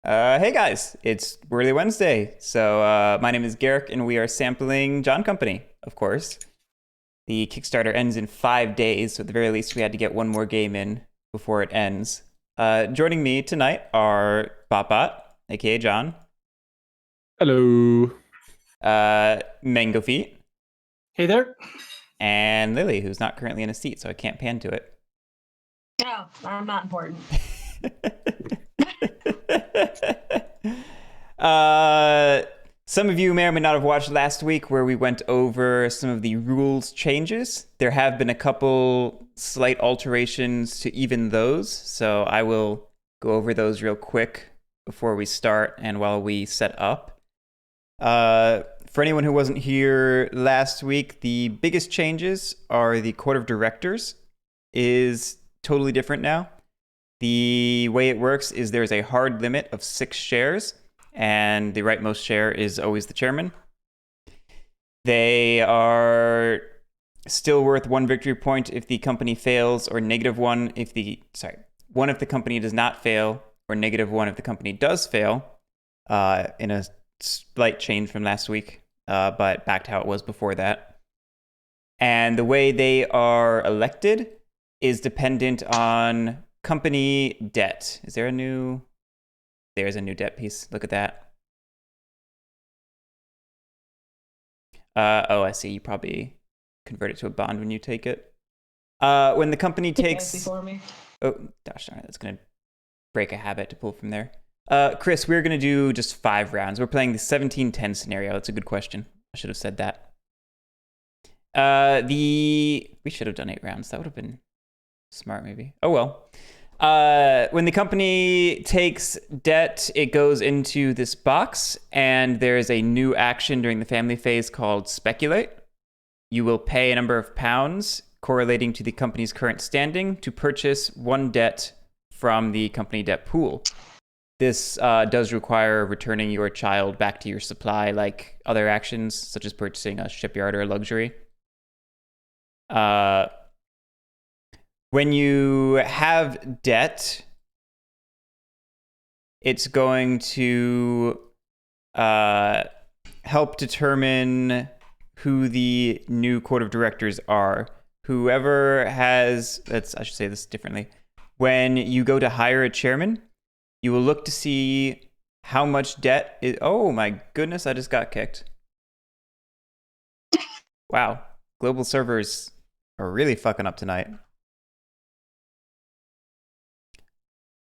Hey guys, it's Whirly Wednesday. My name is Guerric, and we are sampling John Company, of course. The Kickstarter ends in 5 days, so at the very least, we had to get one more game in before it ends. Joining me tonight are Bott Bott, aka John, Hello. Mangofeet, Hey there. and Lily, who's not currently in a seat, so I can't pan to it. No, I'm not important. Some of you may or may not have watched last week where we went over some of the rules changes. There have been a couple slight alterations to even those, so I will go over those real quick before we start and while we set up. For anyone who wasn't here last week, the biggest changes are the Court of Directors is totally different now. The way it works is there's a hard limit of 6 shares, and the rightmost share is always the chairman. They are still worth 1 victory point if the company fails, or -1 if one if the company does not fail, or -1 if the company does fail, in a slight change from last week, but back to how it was before that. And the way they are elected is dependent on company debt. There's a new debt piece. Look at that. Oh, I see. You probably convert it to a bond when you take it. When the company takes... Before me. Oh, gosh darn it. That's going to break a habit to pull from there. Chris, we're going to do just 5 rounds. We're playing the 17-10 scenario. That's a good question. I should have said that. We should have done 8 rounds. That would have been smart, maybe. Oh, well. When the company takes debt, it goes into this box, and there's a new action during the family phase called Speculate. You will pay a number of pounds correlating to the company's current standing to purchase 1 debt from the company debt pool. This does require returning your child back to your supply, like other actions, such as purchasing a shipyard or a luxury. When you have debt, it's going to help determine who the new court of directors are. Whoever has, I should say this differently. When you go to hire a chairman, you will look to see how much debt is. Oh my goodness, I just got kicked. Wow, global servers are really fucking up tonight.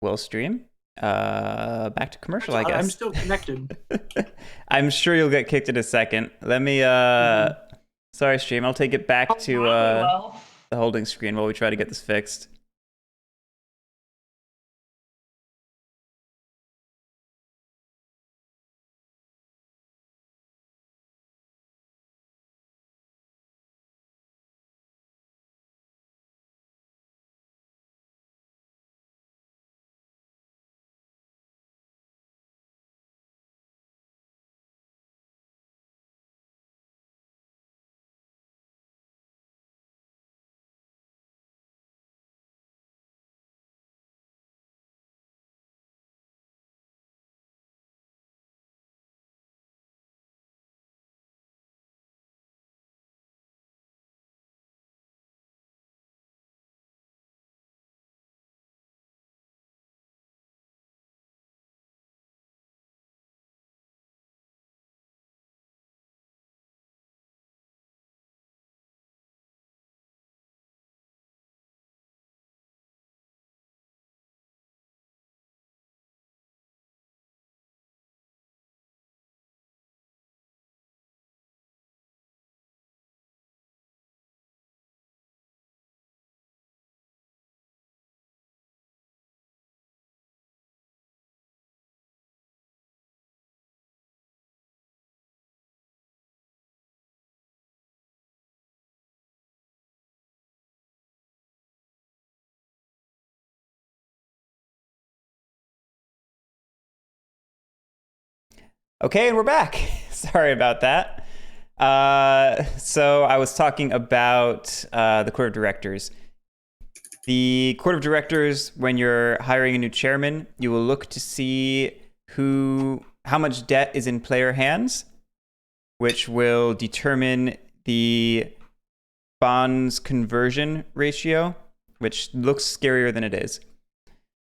Will stream. Back to commercial, I guess. I'm still connected. I'm sure you'll get kicked in a second. Let me sorry stream, I'll take it back to the holding screen while we try to get this fixed. Okay, and we're back. Sorry about that. So I was talking about the court of directors. The court of directors, when you're hiring a new chairman, you will look to see how much debt is in player hands, which will determine the bonds conversion ratio, which looks scarier than it is.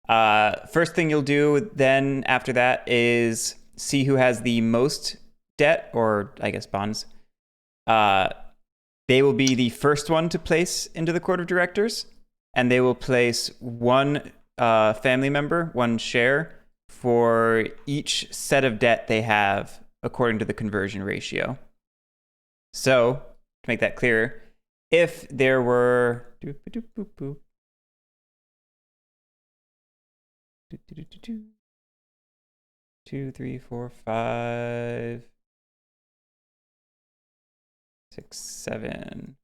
First thing you'll do then after that is see who has the most debt, or I guess bonds. They will be the first one to place into the court of directors, and they will place one family member, one share, for each set of debt they have according to the conversion ratio. So, to make that clearer, if there were 2, 3, 4, 5, 6, 7.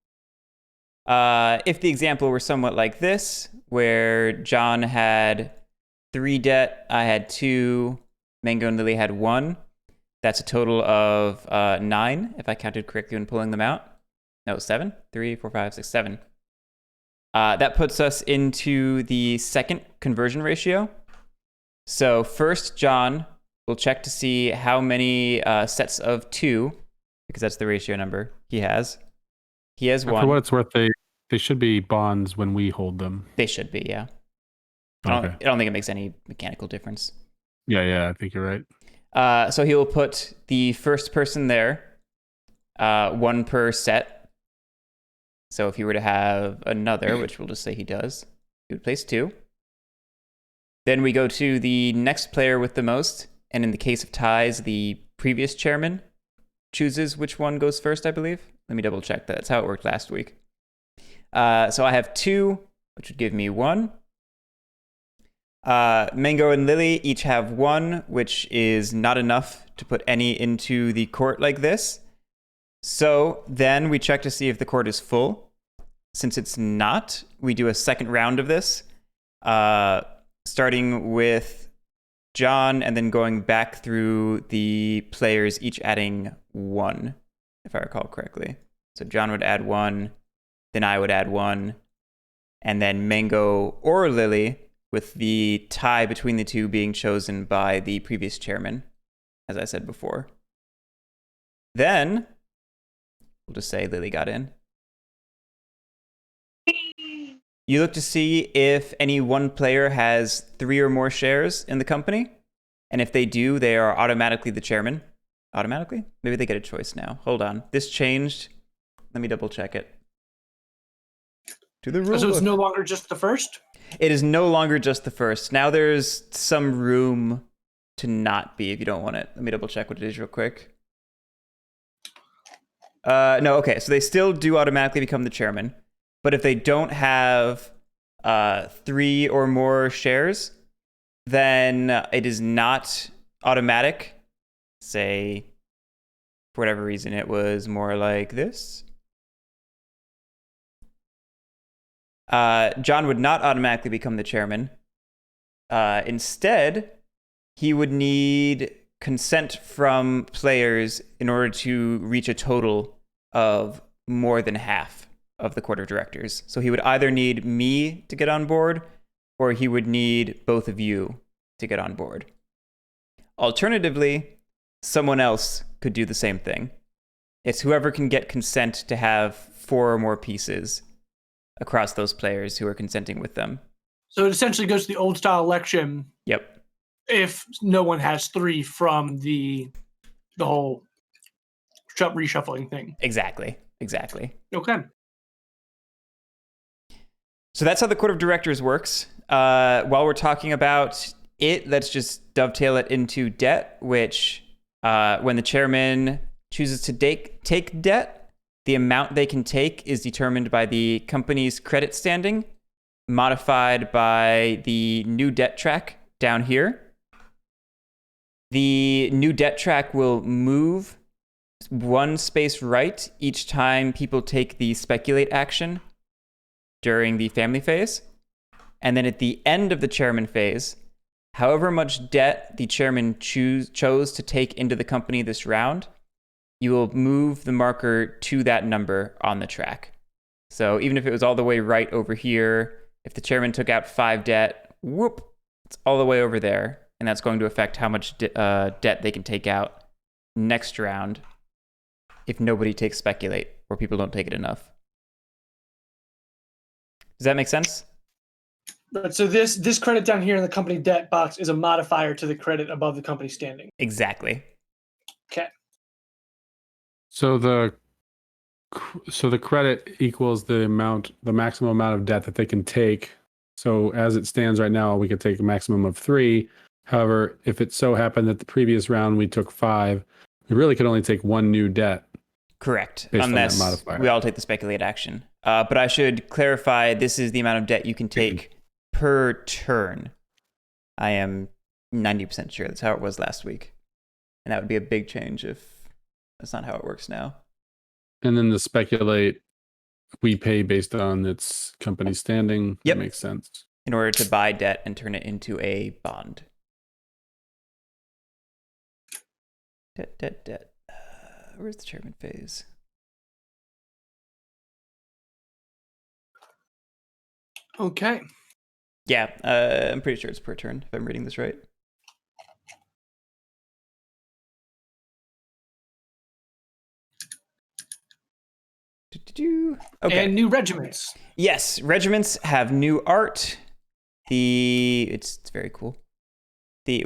If the example were somewhat like this, where John had 3 debt, I had 2, Mango and Lily had 1. That's a total of 9, if I counted correctly when pulling them out. No, 7. 3, 4, 5, 6, 7. That puts us into the second conversion ratio. So first, John will check to see how many sets of 2, because that's the ratio number he has. He has 1. For what it's worth, they should be bonds when we hold them. They should be, yeah. Okay. I don't think it makes any mechanical difference. Yeah, I think you're right. So he will put the first person there, 1 per set. So if he were to have another, which we'll just say he does, he would place 2. Then we go to the next player with the most, and in the case of ties, the previous chairman chooses which one goes first, I believe. Let me double check that. That's how it worked last week. So I have 2, which would give me 1. Mango and Lily each have 1, which is not enough to put any into the court like this. So then we check to see if the court is full. Since it's not, we do a second round of this, starting with John and then going back through the players, each adding 1, if I recall correctly. So John would add 1, then I would add 1, and then Mango or Lily, with the tie between the two being chosen by the previous chairman, as I said before. Then, we'll just say Lily got in. You look to see if any one player has 3 or more shares in the company, and if they do, they are automatically the chairman. Automatically? Maybe they get a choice now. Hold on. This changed. Let me double check it. To the rule So it's book. no longer just the first? It is no longer just the first. Now there's some room to not be if you don't want it. Let me double check what it is real quick. No, okay. So they still do automatically become the chairman. But if they don't have 3 or more shares, then it is not automatic. Say, for whatever reason, it was more like this. John would not automatically become the chairman. Instead, he would need consent from players in order to reach a total of more than half of the court of directors. So he would either need me to get on board, or he would need both of you to get on board. Alternatively, someone else could do the same thing. It's whoever can get consent to have 4 or more pieces across those players who are consenting with them. So it essentially goes to the old style election. Yep. If no one has 3 from the whole reshuffling thing. Exactly. Okay. So that's how the court of directors works. While we're talking about it, let's just dovetail it into debt, which when the chairman chooses to take debt, the amount they can take is determined by the company's credit standing, modified by the new debt track down here. The new debt track will move 1 space right each time people take the speculate action during the family phase. And then at the end of the chairman phase, however much debt the chairman chose to take into the company this round, you will move the marker to that number on the track. So even if it was all the way right over here, if the chairman took out 5 debt, whoop, it's all the way over there. and that's going to affect how much debt they can take out next round if nobody takes speculate or people don't take it enough. Does that make sense? Right, so this credit down here in the company debt box is a modifier to the credit above the company standing. Exactly. Okay. So the credit equals the maximum amount of debt that they can take. So as it stands right now, we could take a maximum of 3. However, if it so happened that the previous round we took 5, we really could only take 1 new debt. Correct. Based on that Unless modifier. we all take the speculate action. But I should clarify, this is the amount of debt you can take per turn. I am 90% sure that's how it was last week. And that would be a big change if that's not how it works now. And then the speculate, we pay based on its company standing. Yep. That makes sense. In order to buy debt and turn it into a bond. Debt. Where's the chairman phase? Okay. Yeah, I'm pretty sure it's per turn, if I'm reading this right. Okay. And new regiments. Yes, regiments have new art. It's very cool. The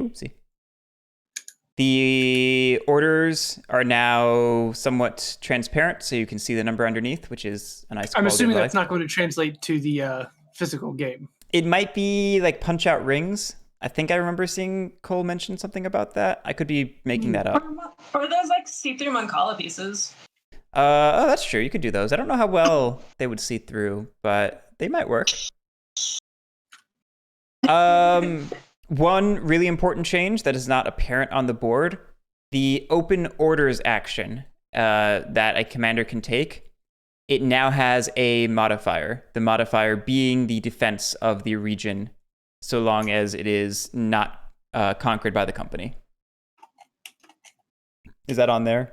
orders are now somewhat transparent, so you can see the number underneath, which is a nice. I'm assuming that's life. not going to translate to the physical game. It might be like punch out rings. I think I remember seeing Cole mention something about that. I could be making that up. Or those like see-through Mancala pieces. Oh, that's true. You could do those. I don't know how well they would see through, but they might work. One really important change that is not apparent on the board, the open orders action that a commander can take, it now has a modifier. The modifier being the defense of the region, so long as it is not conquered by the company. Is that on there?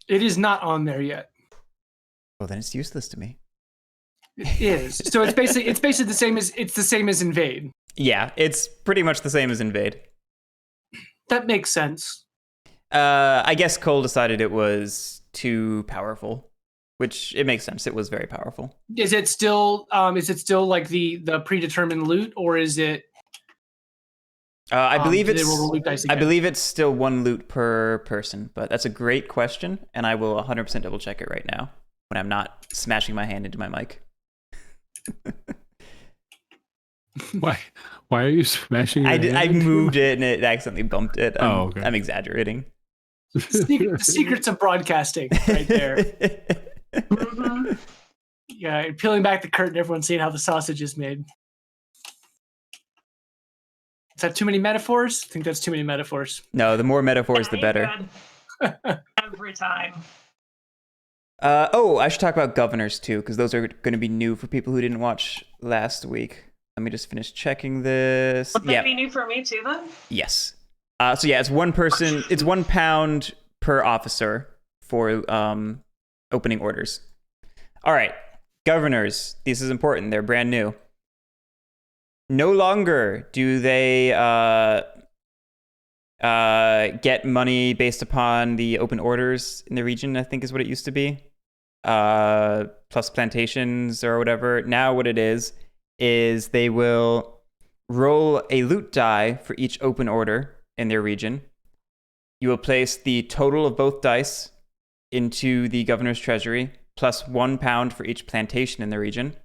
It is not on there yet. Well, then it's useless to me. It is. So it's basically the same as invade. Yeah, it's pretty much the same as invade. That makes sense. I guess Cole decided it was too powerful, which it makes sense. It was very powerful. Is it still like the predetermined loot, or is it? I believe they roll the loot dice I again? believe it's still 1 loot per person, but that's a great question, and I will 100% double check it right now when I'm not smashing my hand into my mic. Why are you smashing your hand I into moved it and it accidentally bumped it. Okay. I'm exaggerating. The secrets of broadcasting, right there. Mm-hmm. Yeah, and peeling back the curtain, everyone's seeing how the sausage is made. Is that too many metaphors? I think that's too many metaphors. No, the more metaphors, the better. Every time. I should talk about governors too, because those are going to be new for people who didn't watch last week. Let me just finish checking this. Would that be new for me too then? Yes. So yeah, it's 1 person. It's £1 per officer for opening orders. All right, governors. This is important. They're brand new. No longer do they get money based upon the open orders in the region, I think is what it used to be. Plus plantations or whatever. Now what it is they will roll a loot die for each open order in their region. You will place the total of both dice into the governor's treasury, plus £1 for each plantation in the region.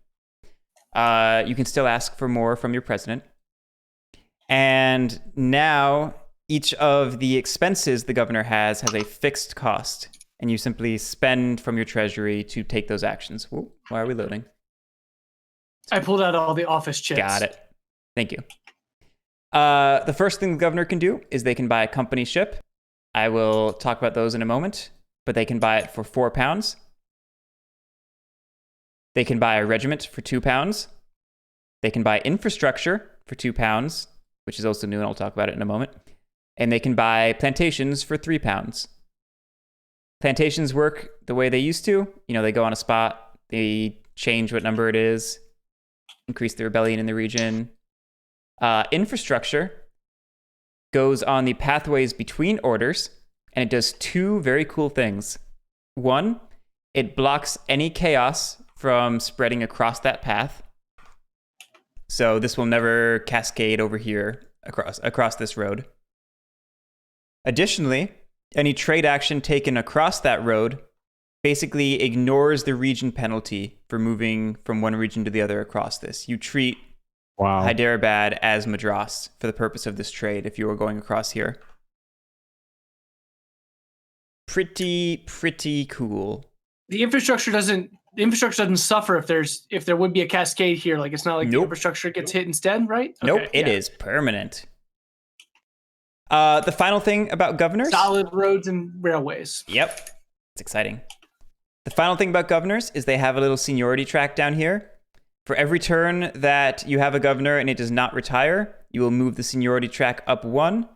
You can still ask for more from your president. And now each of the expenses the governor has a fixed cost, and you simply spend from your treasury to take those actions. Whoa, why are we loading? I pulled out all the office chits. Got it. Thank you. The first thing the governor can do is they can buy a company ship. I will talk about those in a moment, but they can buy it for £4. They can buy a regiment for £2. They can buy infrastructure for £2, which is also new, and I'll talk about it in a moment. And they can buy plantations for £3. Plantations work the way they used to. You know, they go on a spot, they change what number it is, increase the rebellion in the region. Infrastructure goes on the pathways between orders, and it does two very cool things. One, it blocks any chaos from spreading across that path. So this will never cascade over here across this road. Additionally, any trade action taken across that road basically ignores the region penalty for moving from one region to the other across this. You treat Hyderabad as Madras for the purpose of this trade if you were going across here. Pretty cool. The infrastructure doesn't suffer if there would be a cascade here. Like, it's not like the infrastructure gets hit instead, right? Nope, it is permanent. The final thing about governors. Solid roads and railways. Yep. It's exciting. The final thing about governors is they have a little seniority track down here. For every turn that you have a governor and it does not retire, you will move the seniority track up 1.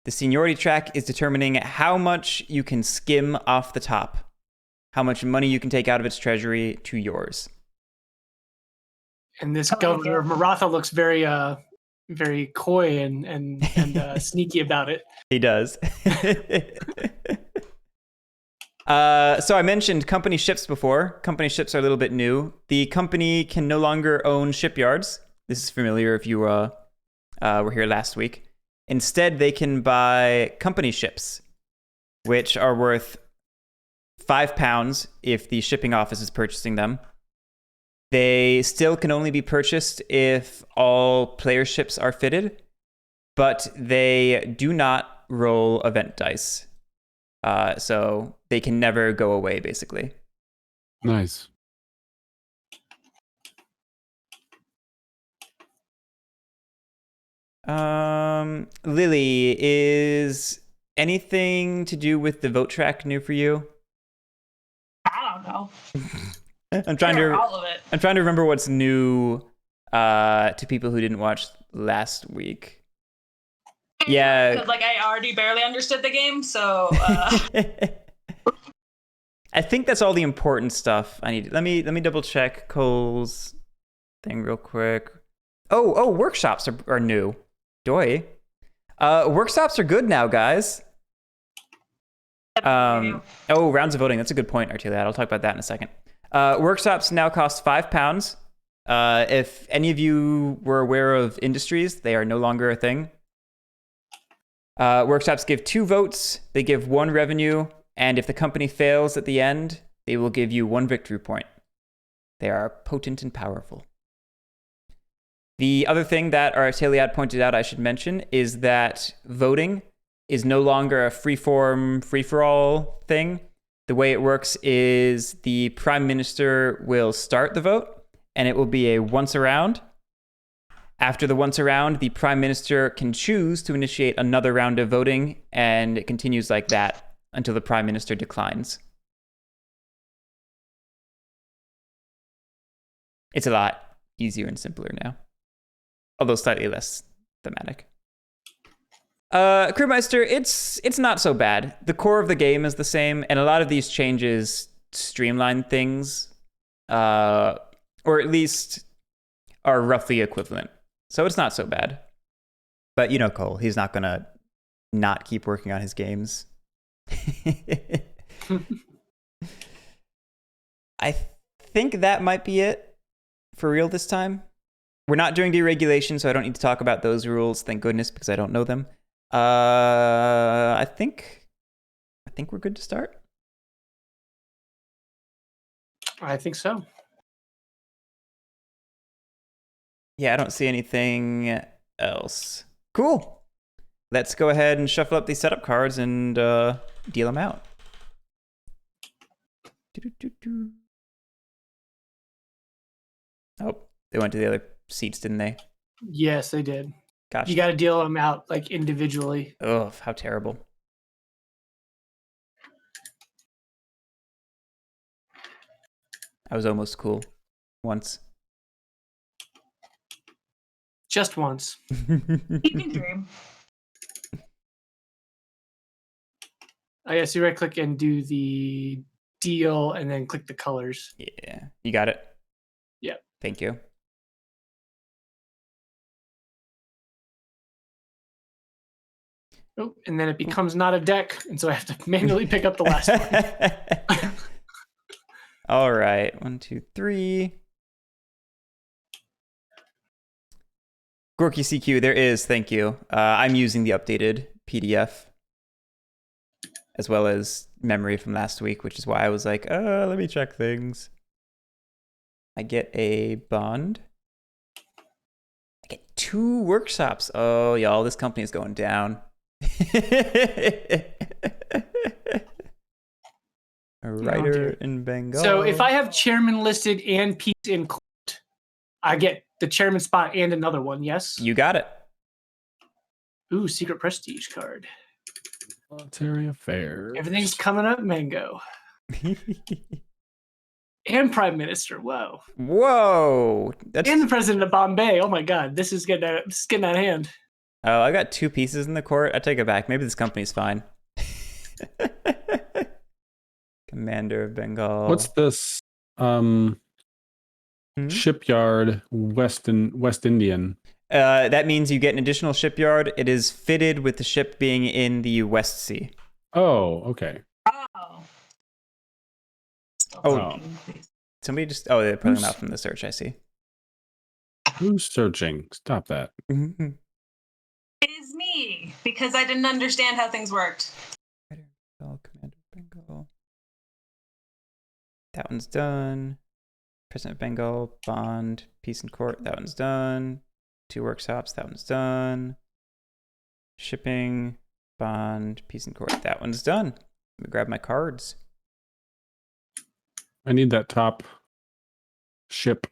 The seniority track is determining how much you can skim off the top, how much money you can take out of its treasury to yours. And this governor of Maratha looks very very coy and sneaky about it. He does. So I mentioned company ships before. Company ships are a little bit new. The company can no longer own shipyards. This is familiar if you were here last week. Instead, they can buy company ships, which are worth £5 if the shipping office is purchasing them. They still can only be purchased if all player ships are fitted, but they do not roll event dice. So they can never go away, basically. Nice. Lily, is anything to do with the vote track new for you? I don't know. I'm trying to all of it. I'm trying to remember what's new to people who didn't watch last week. Yeah, Because I already barely understood the game, so I think that's all the important stuff I need. Let me double check Cole's thing real quick. Oh, workshops are new. Doy. Workshops are good now, guys. Rounds of voting. That's a good point, Artelia. I'll talk about that in a second. Workshops now cost £5. If any of you were aware of industries, they are no longer a thing. Workshops give 2 votes, they give 1 revenue, and if the company fails at the end, they will give you 1 victory point. They are potent and powerful. The other thing that Artelia pointed out I should mention is that voting is no longer a free-form, free-for-all thing. The way it works is the Prime Minister will start the vote, and it will be a once around. After the once around, the Prime Minister can choose to initiate another round of voting, and it continues like that until the Prime Minister declines. It's a lot easier and simpler now, although slightly less thematic. Crewmeister, it's not so bad. The core of the game is the same, and a lot of these changes streamline things, or at least are roughly equivalent. So it's not so bad. But you know Cole, he's not gonna not keep working on his games. I think that might be it for real this time. We're not doing deregulation, so I don't need to talk about those rules, thank goodness, because I don't know them. I think we're good to start. I think so. Yeah, I don't see anything else. Cool. Let's go ahead and shuffle up these setup cards and deal them out. Oh, they went to the other seats, didn't they? Yes, they did. Gosh. You got to deal them out individually. Oh, how terrible. I was almost cool. Once. Just once. you can dream. I guess you right click and do the deal and then click the colors. Yeah, you got it? Yep. Thank you. Oh, and then it becomes not a deck, and so I have to manually pick up the last one. All right, 1, 2, 3. Gorky CQ, there is. Thank you. I'm using the updated PDF as well as memory from last week, which is why I was like, let me check things. I get a bond. I get 2 workshops. Oh, y'all, this company is going down. A writer in Bengal. So if I have chairman listed and Pete in court, I get the chairman spot and another one, yes? You got it. Ooh, secret prestige card. Military affairs. Everything's coming up, Mango. And Prime Minister, whoa. Whoa. That's... And the president of Bombay. Oh my god, this is getting out of hand. Oh, I got 2 pieces in the court. I take it back. Maybe this company's fine. Commander of Bengal. What's this? Shipyard West Indian. That means you get an additional shipyard. It is fitted with the ship being in the West Sea. Oh, okay. Oh. Somebody just... Oh, they're pulling them out from the search, I see. Who's searching? Stop that. It is me, because I didn't understand how things worked. Commander of Bengal. That one's done. President of Bengal, bond, peace and court. That one's done. 2 workshops. That one's done. Shipping, bond, peace and court. That one's done. Let me grab my cards. I need that top ship.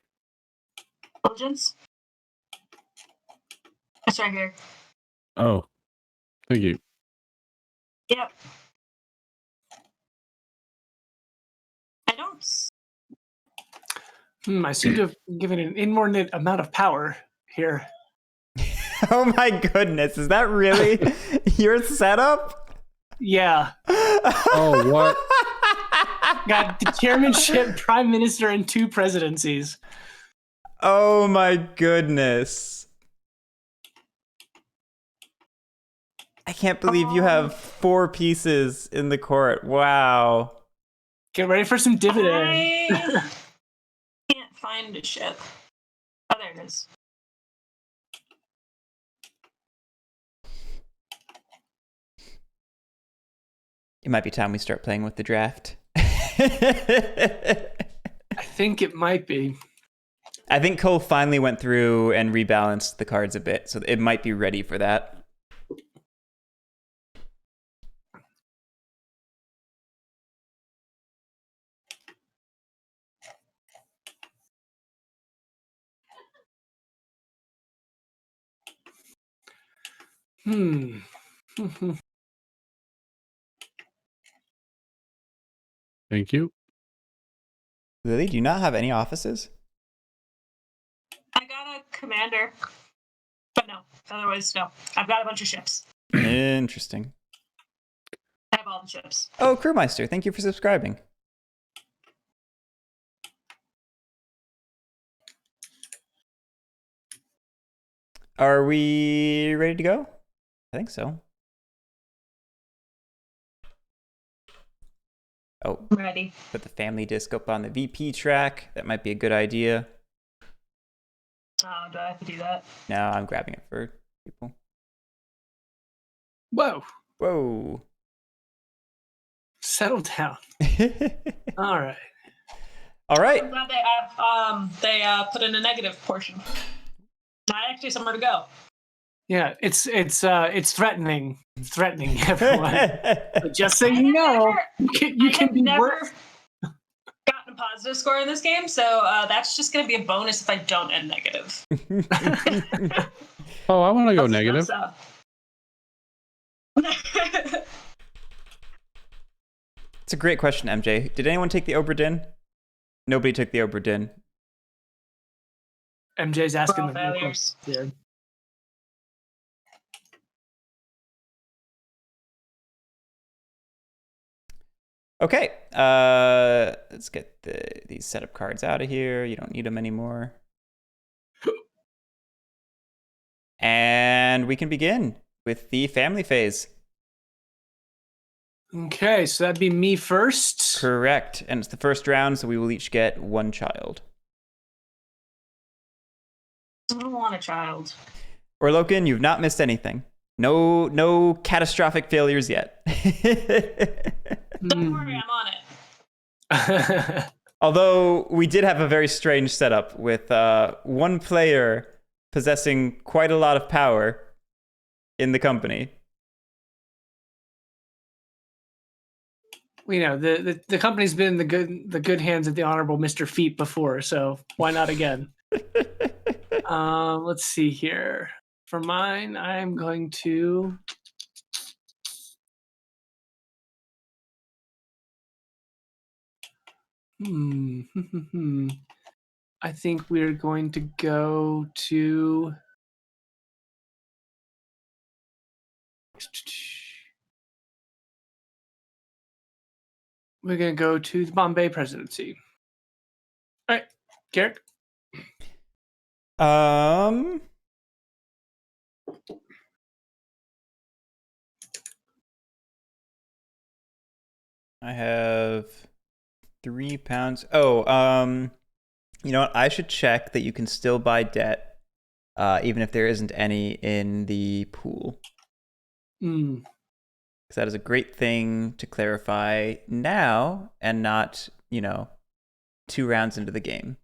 Diligence? It's right here. Oh, thank you. Yep. I don't... I seem to have given an inordinate amount of power here. Oh my goodness, is that really your setup? Yeah. Oh, what? Got the chairmanship, prime minister, and 2 presidencies. Oh my goodness. I can't believe you have 4 pieces in the court. Wow. Get ready for some dividends. I can't find a ship. Oh, there it is. It might be time we start playing with the draft. I think it might be. I think Cole finally went through and rebalanced the cards a bit, so it might be ready for that. Thank you. Lily, do you not have any offices? I got a commander. But no. Otherwise, no. I've got a bunch of ships. Interesting. I have all the ships. Oh, Crewmeister, thank you for subscribing. Are we ready to go? I think so. Oh, I'm ready. put the family disc up on the VP track. That might be a good idea. Oh, do I have to do that? No, I'm grabbing it for people. Whoa. Whoa. Settle down. All right. All right. I'm glad they have put in a negative portion. Not actually somewhere to go. Yeah, it's threatening. It's threatening, everyone. But just so you know, you can be worse. Gotten a positive score in this game, so that's just going to be a bonus if I don't end negative. Oh, I want to go negative. It's a great question, MJ. Did anyone take the Oberdin? Nobody took the Oberdin. MJ's asking the failures. question. Okay, let's get these setup cards out of here. You don't need them anymore. And we can begin with the family phase. Okay, so that'd be me first. Correct. And it's the first round, so we will each get one child. I don't want a child. Orlokin, you've not missed anything. No catastrophic failures yet. Don't worry, I'm on it. Although we did have a very strange setup with one player possessing quite a lot of power in the company. You know, the company's been in the good hands of the Honorable Mr. Feet before, so why not again? Let's see here. For mine, I'm going to. I think we're going to go to. We're going to go to the Bombay presidency. All right, Guerric. I have 3 pounds. Oh, you know what? I should check that you can still buy debt, even if there isn't any in the pool. Because that is a great thing to clarify now and not, 2 rounds into the game.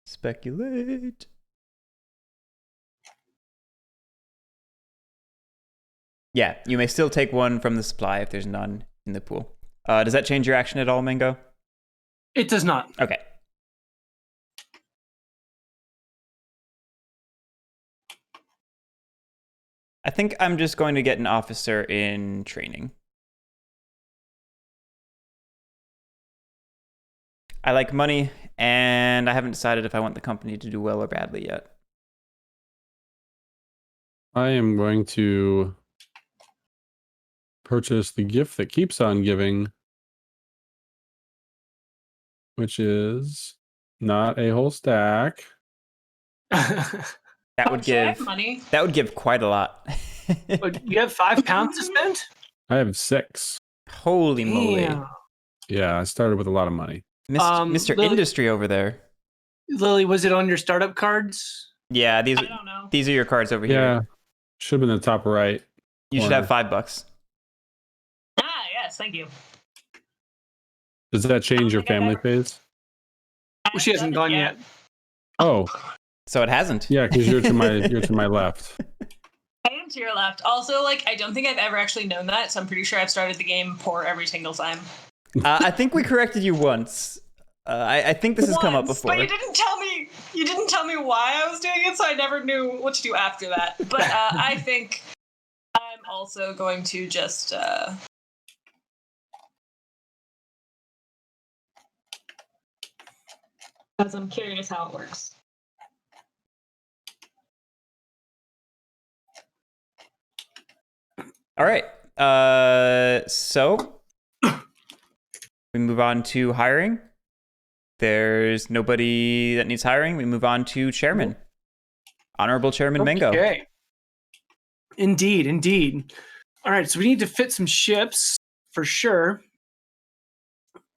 Speculate. Yeah, you may still take one from the supply if there's none in the pool. Does that change your action at all, Mango? It does not. Okay. I think I'm just going to get an officer in training. I like money, and I haven't decided if I want the company to do well or badly yet. I am going to purchase the gift that keeps on giving, which is not a whole stack. That would give money. That would give quite a lot. You have 5 pounds to spend? I have 6. Holy moly. Yeah, I started with a lot of money. Mr. Lily, Industry over there. Lily, was it on your startup cards? Yeah, I don't know. these are your cards over here. Yeah, should have been in the top right. You should have $5. Yes, thank you. Does that change your family phase? Well, she hasn't gone yet. Oh, So it hasn't. yeah, because you're to my left. I am to your left. Also, I don't think I've ever actually known that, so I'm pretty sure I've started the game poor every single time. I think we corrected you once. I think this has come up before. But you didn't tell me. You didn't tell me why I was doing it, so I never knew what to do after that. But I think I'm also going to just. As I'm curious how it works. All right. So we move on to hiring. There's nobody that needs hiring. We move on to chairman. Honorable Chairman Mango. Okay. Indeed. All right, so we need to fit some ships for sure.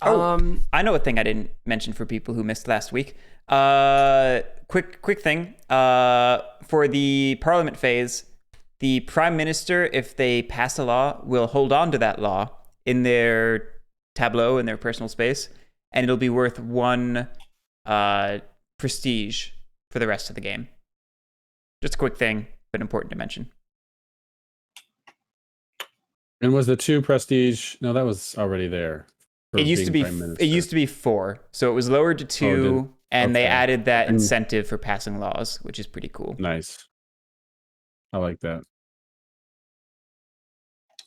Oh, I know a thing I didn't mention for people who missed last week. Quick thing. For the Parliament phase, the Prime Minister, if they pass a law, will hold on to that law in their tableau, in their personal space, and it'll be worth 1 prestige for the rest of the game. Just a quick thing, but important to mention. And was the 2 prestige? No, that was already there. It used to be 4, so it was lowered to 2, and they added that incentive for passing laws, which is pretty cool. Nice. I like that.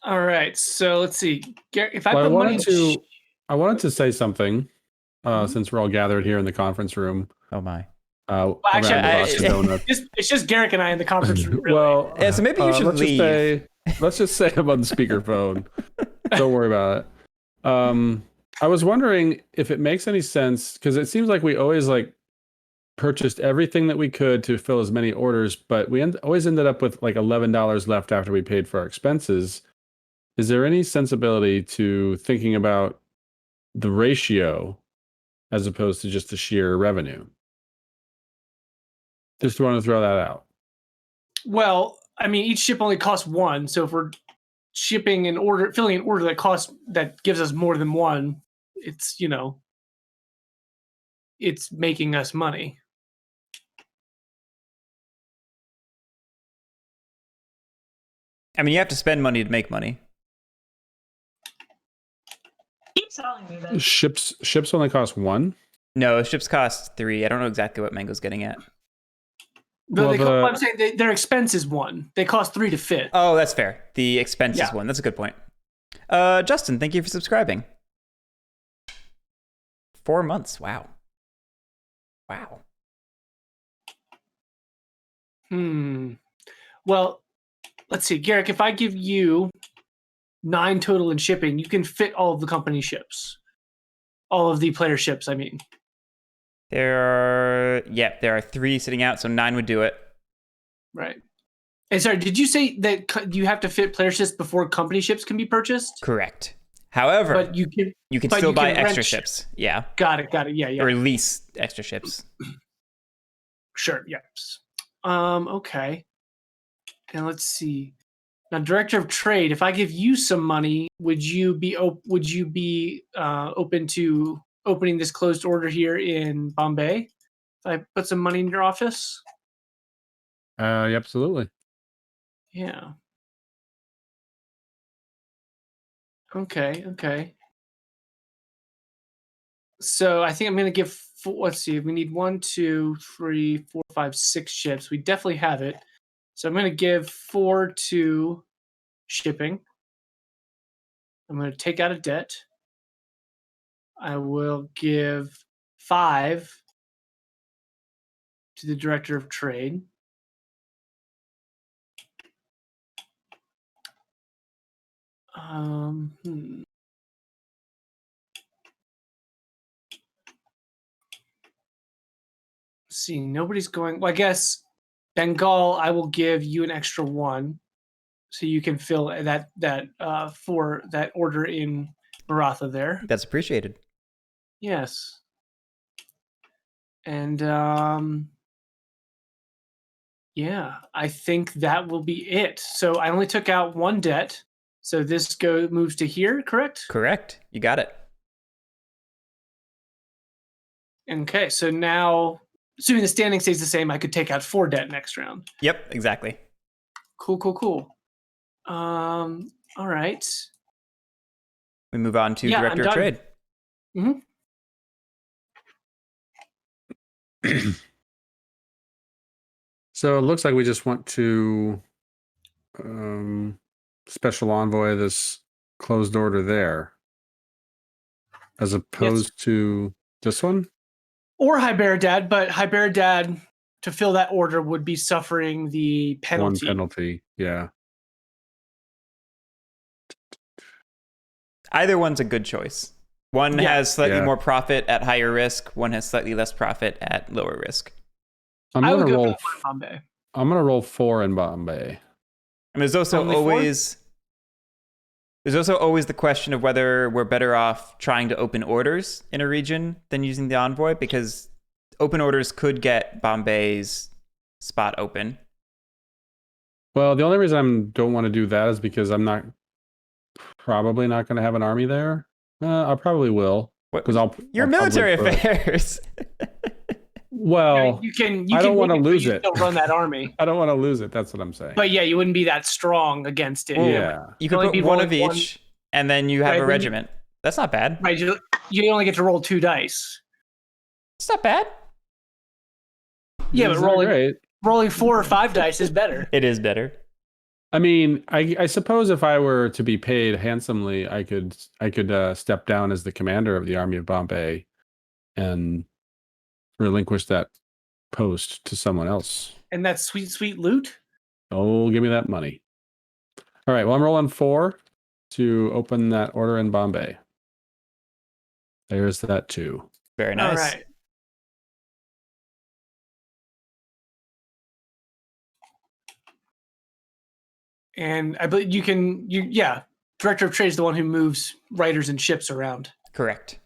All right, so let's see. If I Well, put money, I wanted to say something since we're all gathered here in the conference room. Oh my! Actually, it's just Guerric and I in the conference room. Really. Well, yeah, so maybe you should leave. Let's just say I'm on speakerphone. Don't worry about it. I was wondering if it makes any sense, because it seems like we always purchased everything that we could to fill as many orders, but we always ended up with $11 left after we paid for our expenses. is there any sensibility to thinking about the ratio as opposed to just the sheer revenue? Just want to throw that out. Well, I mean, each ship only costs one, so if we're shipping an order, filling an order that gives us more than one, it's it's making us money. I mean, you have to spend money to make money. Keep telling me this. Ships only cost one. No, ships cost 3. I don't know exactly what Mango's getting at. I'm saying their expense is one. They cost 3 to fit. Oh, that's fair. The expense is 1. That's a good point. Justin, thank you for subscribing. 4 months. Wow. Well, let's see, Guerric, if I give you 9 total in shipping, you can fit all of the company ships. All of the player ships, I mean. There are 3 sitting out, so 9 would do it. Right. And sorry, did you say that you have to fit player ships before company ships can be purchased? Correct. However, but you can still buy extra ships. Yeah. Got it. Yeah. Or lease extra ships. Sure. Yes. Okay. And let's see. Now, Director of Trade, if I give you some money, would you be open to opening this closed order here in Bombay? If I put some money in your office? Absolutely. Yeah. Okay. So I think I'm going to give. Let's see. We need 1, 2, 3, 4, 5, 6 ships. We definitely have it. So I'm going to give 4 to shipping. I'm going to take out a debt. I will give 5 to the Director of Trade. See, nobody's going. Well, I guess Bengal, I will give you an extra 1, so you can fill that for that order in Maratha there. That's appreciated. Yes. And yeah, I think that will be it. So I only took out 1 debt. So this moves to here, correct? Correct. You got it. Okay, so now, assuming the standing stays the same, I could take out 4 debt next round. Yep, exactly. Cool. All right. We move on to Director of Trade. Mm-hmm. So it looks like we just want to special envoy this closed order there, as opposed to this one? Or Hyberidad, but Hyberidad, to fill that order, would be suffering the penalty. 1 penalty, yeah. Either one's a good choice. One has slightly more profit at higher risk. One has slightly less profit at lower risk. I'm gonna roll Bombay. I'm gonna roll 4 in Bombay. And there's also always the question of whether we're better off trying to open orders in a region than using the envoy, because open orders could get Bombay's spot open. Well, the only reason I don't want to do that is because I'm probably not going to have an army there. I probably will, because Your military affairs. Well, you can. I don't want to lose it. Still run that army. I don't want to lose it. That's what I'm saying. But yeah, you wouldn't be that strong against it. Well, yeah, you could put one of each, and then you have a regiment. That's not bad. Right, you only get to roll 2 dice. It's not bad. Yeah, but rolling 4 or 5 dice is better. It is better. I mean, I suppose if I were to be paid handsomely, I could step down as the commander of the army of Bombay, and relinquish that post to someone else. And that sweet loot? Oh, give me that money. All right, well, I'm rolling 4 to open that order in Bombay. There's that too. Very nice. All right. And I believe you can. Director of Trade is the one who moves writers and ships around. Correct.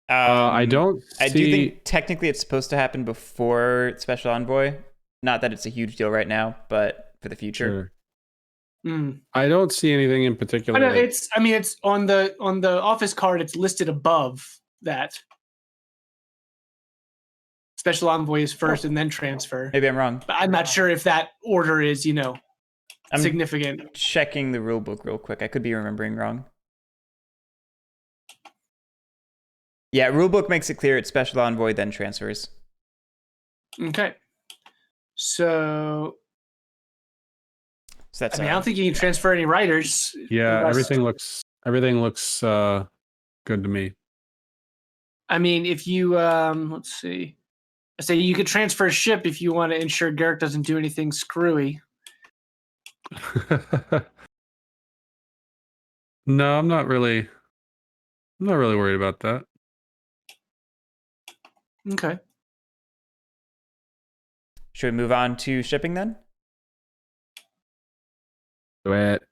I don't see... I do think technically it's supposed to happen before Special Envoy. Not that it's a huge deal right now, but for the future. Sure. I don't see anything in particular. I know, it's on the office card. It's listed above that. Special Envoy is first, and then transfer. Maybe I'm wrong. But I'm not sure if that order is, I'm significant. checking the rule book real quick. I could be remembering wrong. Yeah, rule book makes it clear it's Special Envoy, then transfers. Okay. So that's. I don't think you can transfer any writers. Yeah, unless- everything looks good to me. I mean, if you let's see, I say you could transfer a ship if you want to ensure Guerric doesn't do anything screwy. No, I'm not really worried about that. Okay. Should we move on to shipping then? Do it.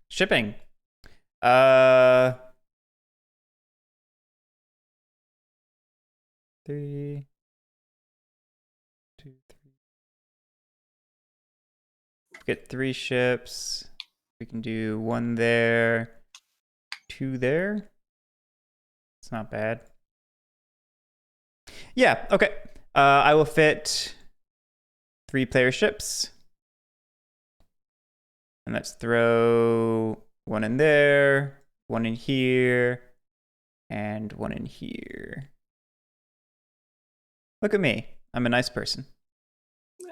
Shipping. 3, 2, 3. Get 3 ships. We can do 1 there, 2 there. It's not bad. Yeah, okay. I will fit 3-player ships. And let's throw 1 in there, 1 in here, and 1 in here. Look at me. I'm a nice person.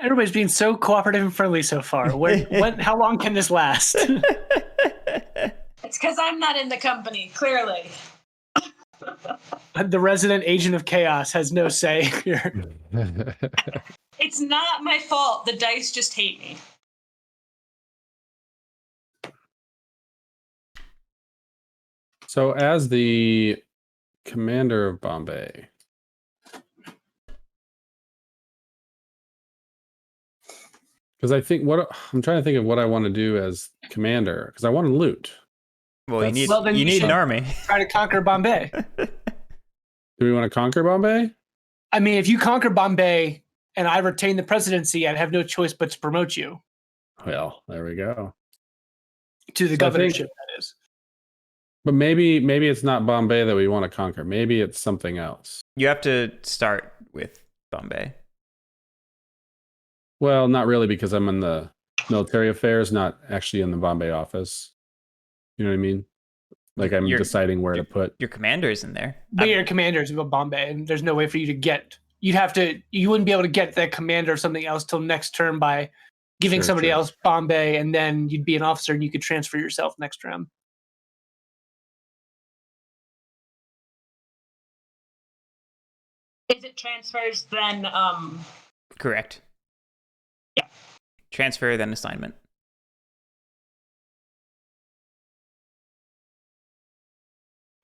Everybody's being so cooperative and friendly so far. How long can this last? It's because I'm not in the company, clearly. The resident agent of chaos has no say here. It's not my fault. The dice just hate me. So, as the commander of Bombay, because I'm trying to think of what I want to do as commander, because I want to loot. Well, you then you need should an army. Try to conquer Bombay. Do we want to conquer Bombay? I mean, if you conquer Bombay and I retain the presidency, I'd have no choice but to promote you Well, there we go. to the So I governorship. That is. But maybe it's not Bombay that we want to conquer. Maybe it's something else. You have to start with Bombay. Well, not really, because I'm in the military affairs, not actually in the Bombay office. You know what I mean? Like I'm deciding where to put. Your commander's in there. But your commanders of Bombay, and there's no way for you to get. You wouldn't be able to get the commander of something else till next term by giving somebody else Bombay, and then you'd be an officer and you could transfer yourself next round. If it transfers, then Correct. Yeah. Transfer, then assignment.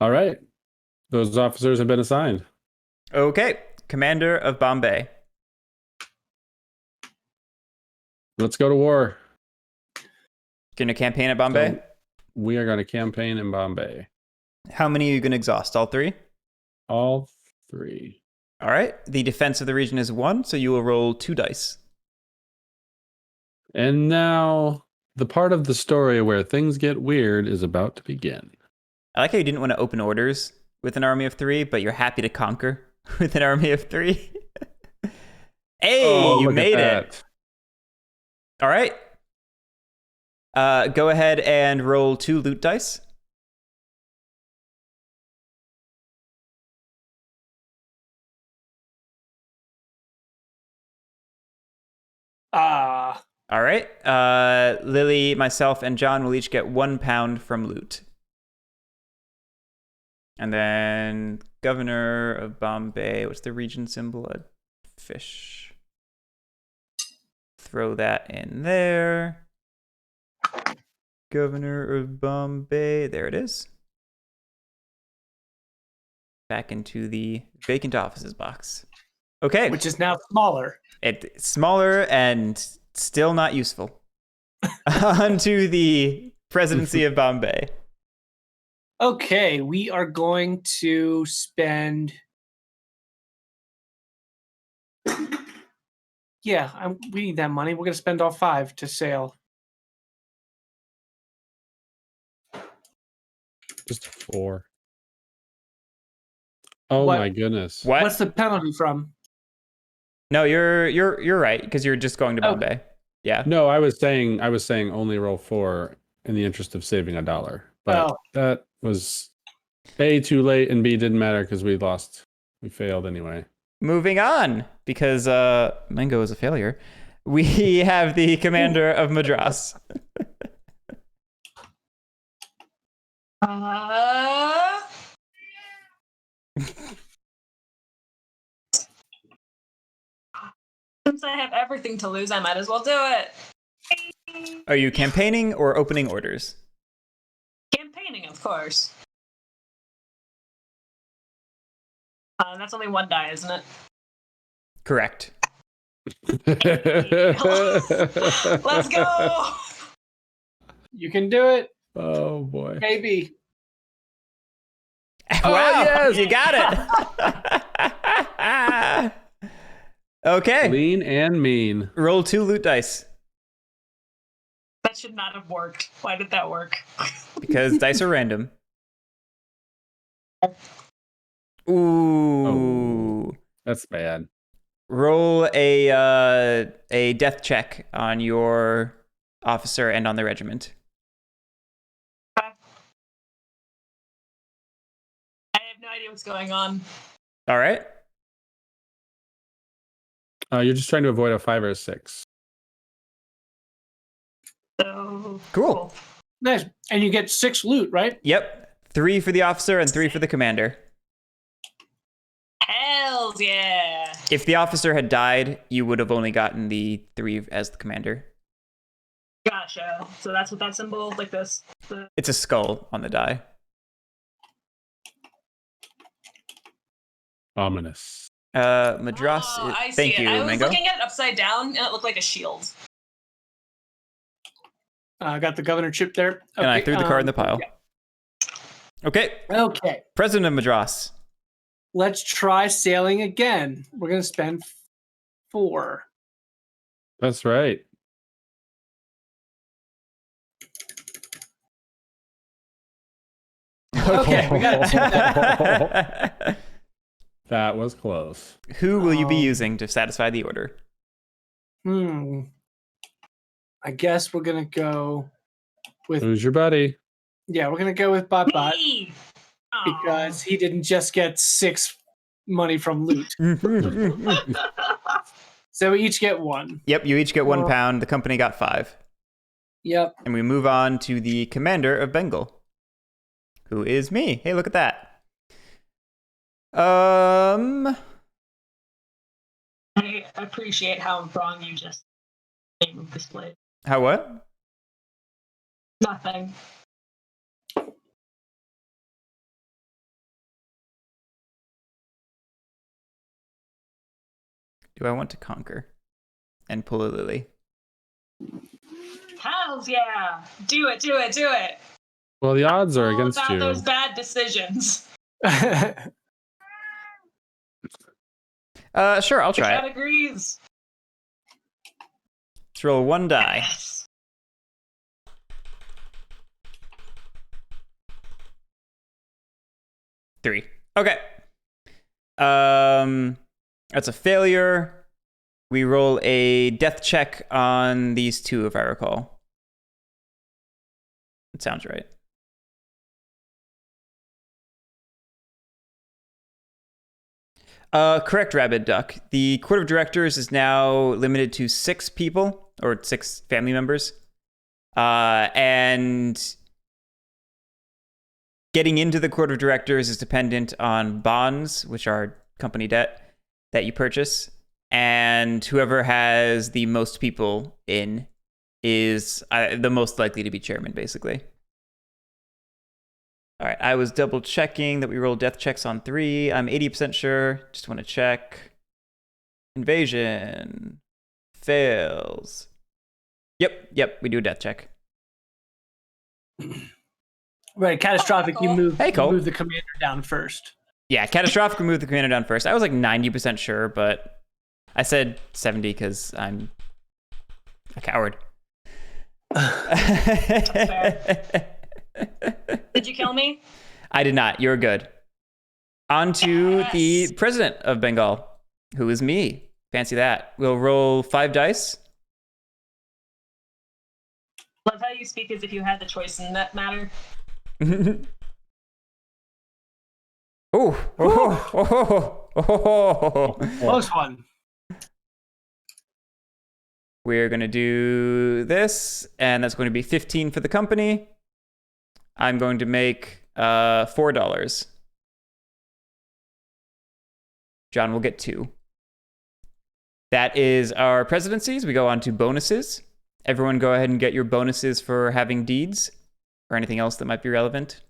All right. Those officers have been assigned. Okay. Commander of Bombay. Let's go to war. Gonna campaign at Bombay? So we are going to campaign in Bombay. How many are you gonna exhaust? All 3? All 3. All right. The defense of the region is 1, so you will roll 2 dice. And now the part of the story where things get weird is about to begin. I like how you didn't want to open orders with an army of 3, but you're happy to conquer with an army of 3. Hey, you made it. All right. Go ahead and roll 2 loot dice. All right. Lily, myself, and John will each get 1 pound from loot. And then Governor of Bombay. What's the region symbol? A fish. Throw that in there. Governor of Bombay. There it is. Back into the vacant offices box. Okay. Which is now smaller. It's smaller and still not useful. Onto the presidency of Bombay. Okay, we are going to spend. Yeah, we need that money. We're going to spend all 5 to sail. Just 4. Oh What- my goodness. What? What's the penalty from? No, you're right because you're just going to Okay. Bombay. Yeah. No, I was saying only roll 4 in the interest of saving $1. But that was A, too late, and B, didn't matter because we lost. We failed anyway. Moving on, because Mango is a failure. We have the commander of Madras. Since I have everything to lose, I might as well do it. Are you campaigning or opening orders? Campaigning, of course. That's only 1 die, isn't it? Correct. Let's go! You can do it. Oh boy. Maybe. Wow, yes! you got it. Okay. Lean and mean. Roll 2 loot dice That should not have worked. Why did that work? because dice are random. Ooh. That's bad. Roll a death check on your officer and on the regiment. I have no idea what's going on. All right. You're just trying to avoid a 5 or a 6. So Cool. Nice. And you get 6 loot, right? Yep. 3 for the officer and 3 for the commander. Hells yeah. If the officer had died, you would have only gotten the 3 as the commander. Gotcha. So that's what that symbol, like this. It's a skull on the die. Ominous. Madras. I see Thank it. you, I was Mango. looking at it upside down, and it looked like a shield. I got the governor chip there. And I threw the card in the pile. Okay. Okay. President of Madras. Let's try sailing again. We're going to spend 4. That's right. Okay, we got to That was close. Who will you be using to satisfy the order? I guess we're going to go with... Who's your buddy? Yeah, we're going to go with Bott Bott Me! because he didn't just get 6 money from loot. So we each get 1. Yep, you each get 1 pound. The company got 5. Yep. And we move on to the commander of Bengal, who is me. Hey, look at that. I appreciate how wrong you just displayed. How what? Nothing. Do I want to conquer and pull a lily? Hells yeah! Do it, do it, do it! Well, the odds are All against about you. those bad decisions. Sure, I'll try Cat it. agrees. Let's roll 1 die. Yes. 3. Okay. That's a failure. We roll a death check on these 2, if I recall. It sounds right. Correct, Rabid Duck. The Court of Directors is now limited to 6 people, or 6 family members. And getting into the Court of Directors is dependent on bonds, which are company debt, that you purchase. And whoever has the most people in is the most likely to be chairman, basically. All right, I was double checking that we rolled death checks on 3. I'm 80% sure. Just want to check. Invasion. Fails. Yep, we do a death check. Right, catastrophic. You move. Hey, Cole. You move the commander down first. Yeah, catastrophic would move the commander down first. I was like 90% sure, but I said 70 because I'm a coward. Did you kill me? I did not. You're good. On to the president of Bengal, who is me. Fancy that. We'll roll 5 dice. Love how you speak as if you had the choice in that matter. Close one. We're going to do this, and that's going to be 15 for the company. I'm going to make $4. John will get 2. That is our presidencies. We go on to bonuses. Everyone go ahead and get your bonuses for having deeds or anything else that might be relevant.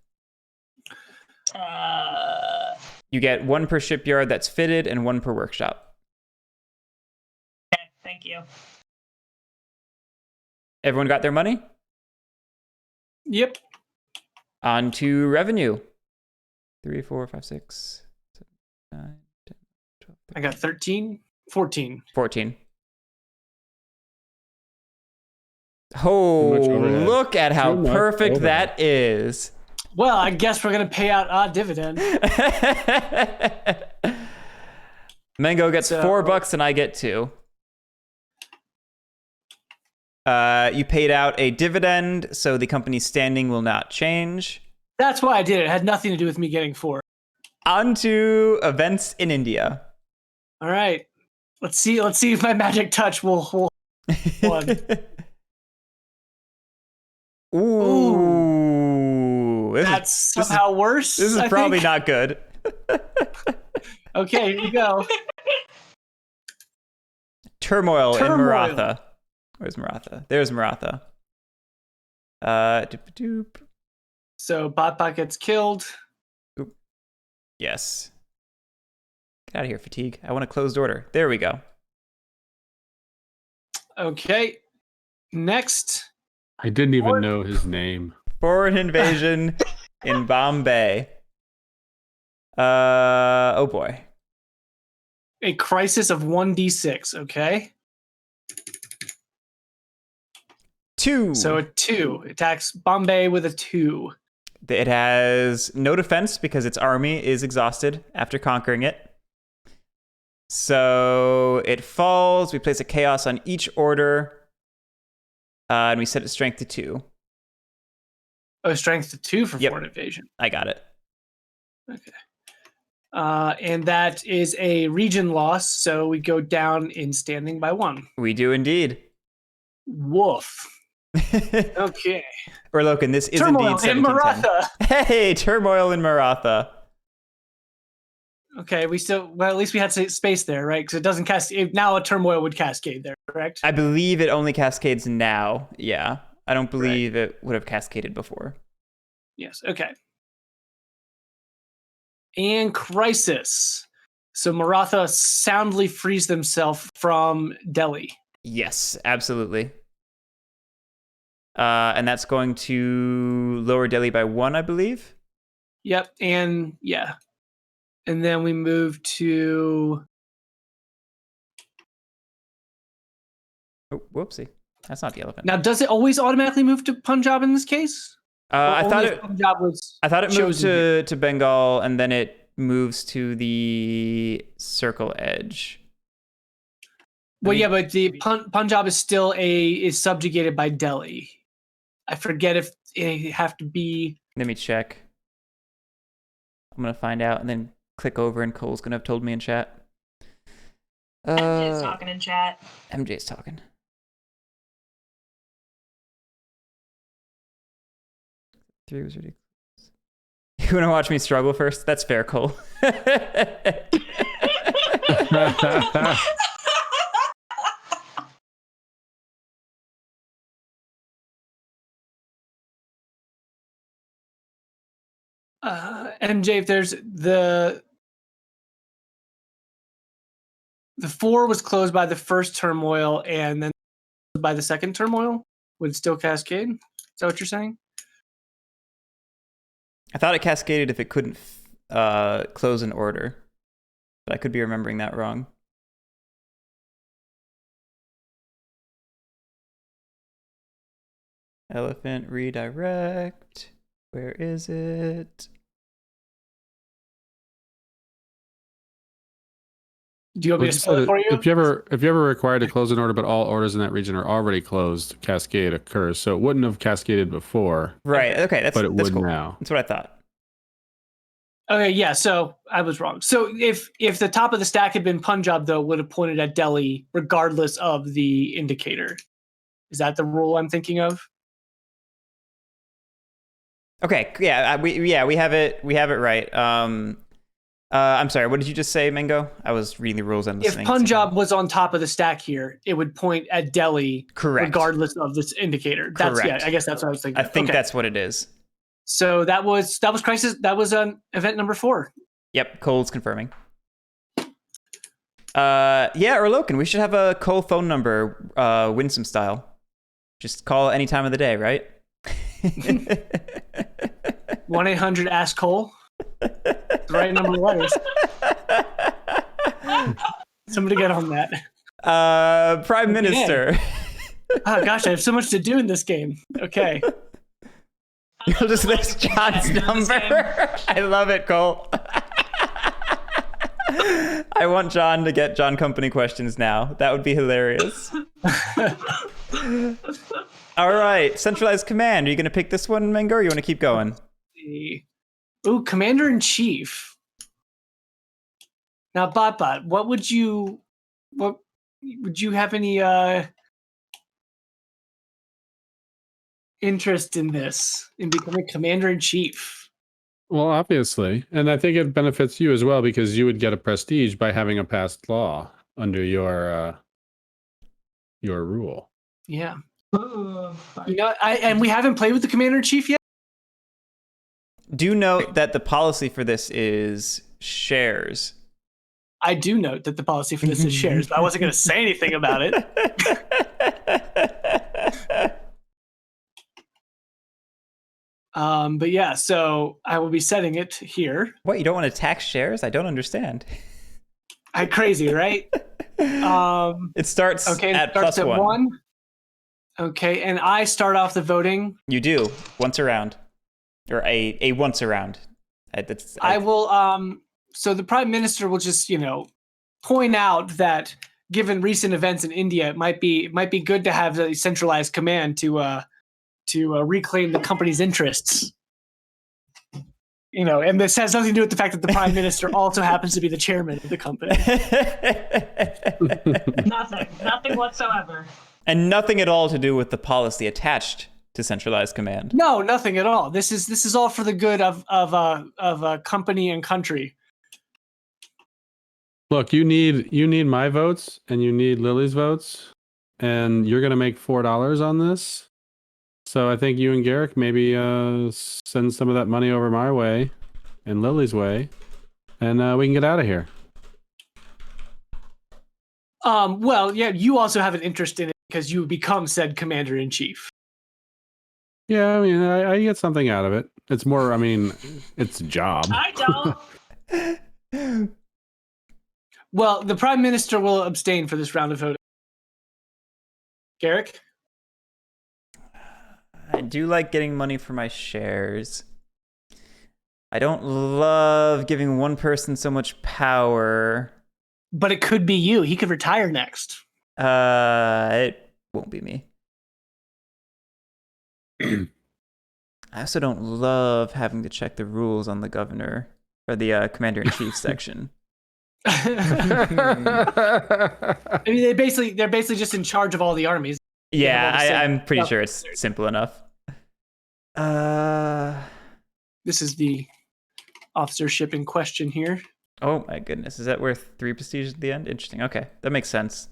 You get 1 per shipyard that's fitted and 1 per workshop. Okay, thank you. Everyone got their money? Yep. On to revenue. 3, 4, 5, 6, 7, 9, 10, 12, 13. I got 13, 14. 14. Oh, look at how perfect that is. Well, I guess we're going to pay out odd dividend. Mango gets $4 and I get 2. You paid out a dividend, so the company's standing will not change. That's why I did it. It had nothing to do with me getting 4. On to events in India. All right. Let's see if my magic touch will one. Ooh. That's somehow worse. This is probably not good. Okay, here you go. Turmoil in Maratha. Where's Maratha? There's Maratha. Doop. So Bott Bott gets killed. Oop. Yes. Get out of here, fatigue. I want a closed order. There we go. Okay. Next. I didn't even know his name. Foreign invasion in Bombay. Oh boy. A crisis of 1d6, okay? 2. So a 2. Attacks Bombay with a 2. It has no defense because its army is exhausted after conquering it. So it falls. We place a chaos on each order. And we set its strength to 2. Oh, strength to 2 for foreign invasion. I got it. Okay. And that is a region loss, so we go down in standing by 1. We do indeed. Woof. Okay. Or Loken, this is Turmoil indeed in 1710. Maratha. Hey, turmoil in Maratha. Okay, at least we had space there, right? Because it doesn't cascade. Now a turmoil would cascade there, correct? I believe it only cascades now. Yeah. I don't believe it would have cascaded before. Yes, okay. And crisis. So Maratha soundly frees themselves from Delhi. Yes, absolutely. And that's going to lower Delhi by 1, I believe. Yep, and yeah. And then we move to... Oh, whoopsie. That's not the elephant. Now, does it always automatically move to Punjab in this case? I thought it moved chosen to Bengal, and then it moves to the circle edge. Well, yeah, but the Punjab is still is subjugated by Delhi. I forget if it have to be... Let me check. I'm going to find out and then click over, and Cole's going to have told me in chat. MJ's talking in chat. MJ's talking. Three was ridiculous. You want to watch me struggle first? That's fair, Cole. MJ, if there's the 4 was closed by the first turmoil and then by the second turmoil, would it still cascade? Is that what you're saying? I thought it cascaded if it couldn't close an order, but I could be remembering that wrong. Elephant redirect. Where is it? Do you want me to spell it for you? If you ever required to close an order, but all orders in that region are already closed, cascade occurs. So it wouldn't have cascaded before. Right. Okay. That's would cool. now. That's what I thought. Okay, yeah, so I was wrong. So if the top of the stack had been Punjab, though, it would have pointed at Delhi regardless of the indicator. Is that the rule I'm thinking of? Okay. Yeah. We have it. We have it right. I'm sorry. What did you just say, Mango? I was reading the rules and listening. If Punjab was on top of the stack here, it would point at Delhi, correct, regardless of this indicator. That's correct. Yeah. I guess that's what I was thinking. I think that's what it is. So that was crisis. That was event number 4. Yep, Cole's confirming. Yeah, or Loken, we should have a Cole phone number, Winsome style. Just call any time of the day, right? 1-800-ASK-COLE. The right number of letters. Somebody get on that. Prime Minister. Oh gosh, I have so much to do in this game. Okay. You'll just list John's number. I love it, Cole. I want John to get John Company questions now. That would be hilarious. All right, centralized command. Are you going to pick this one, Mango, or you want to keep going? Ooh, Commander-in-Chief. Now, Bott Bott, what would you have any interest in this, in becoming Commander-in-Chief? Well, obviously. And I think it benefits you as well because you would get a prestige by having a passed law under your rule. Yeah. And we haven't played with the Commander-in-Chief yet? Do note that the policy for this is shares. I do note that the policy for this is shares, but I wasn't going to say anything about it. But yeah, so I will be setting it here. What, you don't want to tax shares? I don't understand. Crazy, right? It starts at +1. Okay, and I start off the voting. You do, once around. Or a once around. I will, so the Prime Minister will just, point out that given recent events in India, it might be good to have a centralized command to reclaim the company's interests. And this has nothing to do with the fact that the Prime Minister also happens to be the chairman of the company. Nothing whatsoever. And nothing at all to do with the policy attached to centralized command. No, nothing at all. This is all for the good of a company and country. Look, you need my votes and you need Lily's votes, and you're gonna make $4 on this. So I think you and Guerric maybe send some of that money over my way and Lily's way, and we can get out of here. Well, yeah, you also have an interest in it because you become said Commander-in-Chief. Yeah, I mean, I get something out of it. It's more, it's a job. I don't. Well, the Prime Minister will abstain for this round of voting. Guerric? I do like getting money for my shares. I don't love giving one person so much power. But it could be you. He could retire next. It won't be me. I also don't love having to check the rules on the governor or the Commander-in-Chief section. I mean, they're basically just in charge of all the armies. Yeah, I'm pretty sure it's simple enough. This is the officership in question here. Oh my goodness, is that worth 3 prestige at the end? Interesting. Okay, that makes sense.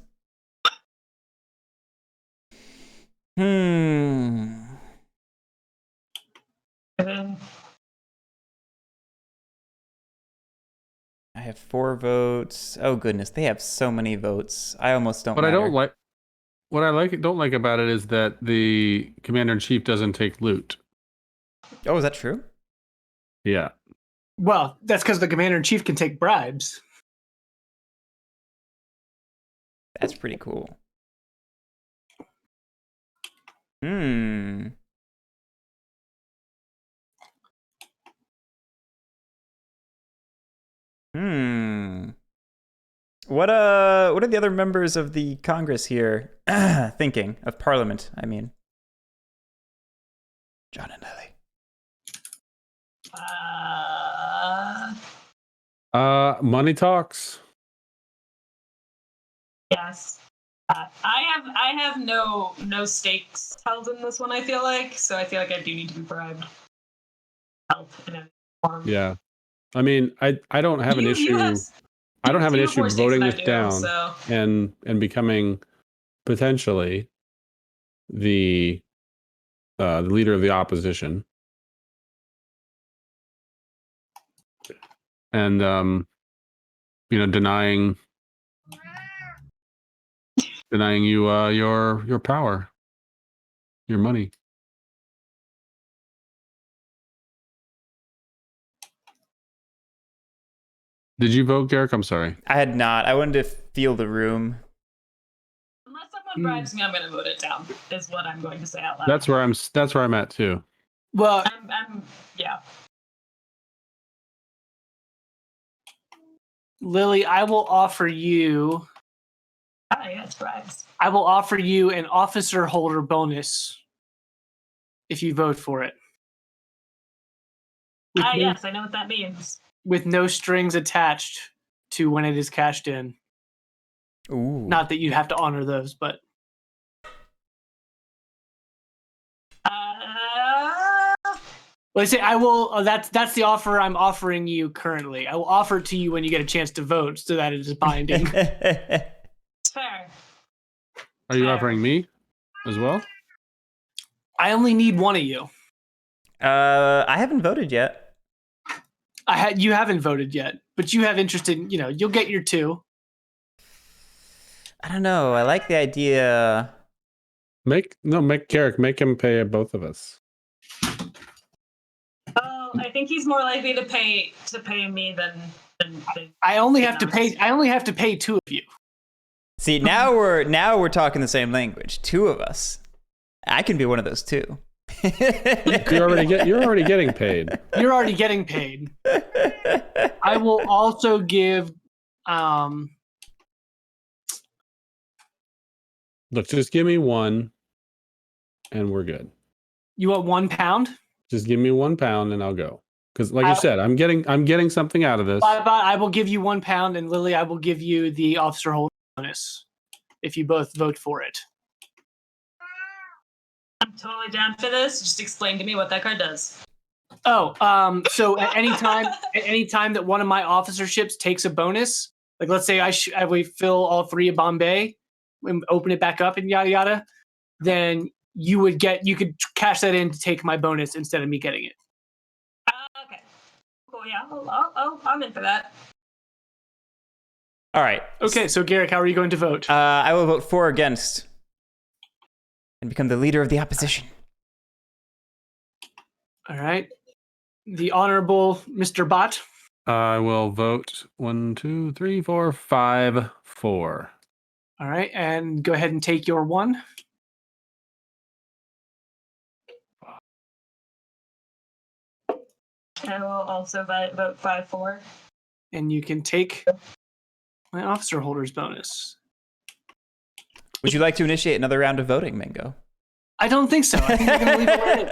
I have 4 votes. Oh goodness, they have so many votes. I almost don't. What I don't like about it is that the Commander-in-Chief doesn't take loot. Oh, is that true? Yeah. Well, that's because the commander-in-chief can take bribes. That's pretty cool. Hmm. Hmm. What are the other members of the Congress here thinking of Parliament? I mean, John and Ellie. Money talks. Yes. I have no stakes held in this one. I feel like so. I feel like I do need to be bribed. Help in a form. Yeah. I mean, I don't have an issue. I don't have an issue voting this down and becoming potentially the leader of the opposition. And denying you your power, your money. Did you vote, Guerric? I'm sorry. I had not. I wanted to feel the room. Unless someone bribes me, I'm going to vote it down. Is what I'm going to say out loud. That's where I'm at too. Well, yeah. Lily, I will offer you. Yes, bribes. I will offer you an officer holder bonus if you vote for it. Yes, I know what that means. With no strings attached to when it is cashed in. Ooh. Not that you'd have to honor those, but. Well, I say I will. That's the offer I'm offering you currently. I will offer it to you when you get a chance to vote, so that it is binding. It's fair. Are you offering me as well? I only need one of you. I haven't voted yet. You haven't voted yet, but you have interest in. You'll get your two. I don't know. I like the idea. Make Guerric, make him pay both of us. Oh, I think he's more likely to pay me than I only have to pay two of you. See, now we're talking the same language. Two of us. I can be one of those two. You're already getting paid. You're already getting paid. I will also give Look, just give me one and we're good. You want £1? Just give me £1 and I'll go. Because like I said, I'm getting something out of this. I will give you £1, and Lily, I will give you the officer holder bonus if you both vote for it. I'm totally down for this. Just explain to me what that card does. Oh, so at any time that one of my officerships takes a bonus, like let's say we fill all 3 of Bombay and open it back up and yada yada, then you could cash that in to take my bonus instead of me getting it. Okay. Cool. Yeah. I'm in for that. All right. Okay. So Guerric, how are you going to vote? I will vote for against and become the leader of the opposition. All right. The Honorable Mr. Bott. I will vote 1, 2, 3, 4, 5, 4. All right, and go ahead and take your 1. I will also vote 5-4. And you can take my officer holder's bonus. Would you like to initiate another round of voting, Mango? I don't think so. I think we're going to leave it where it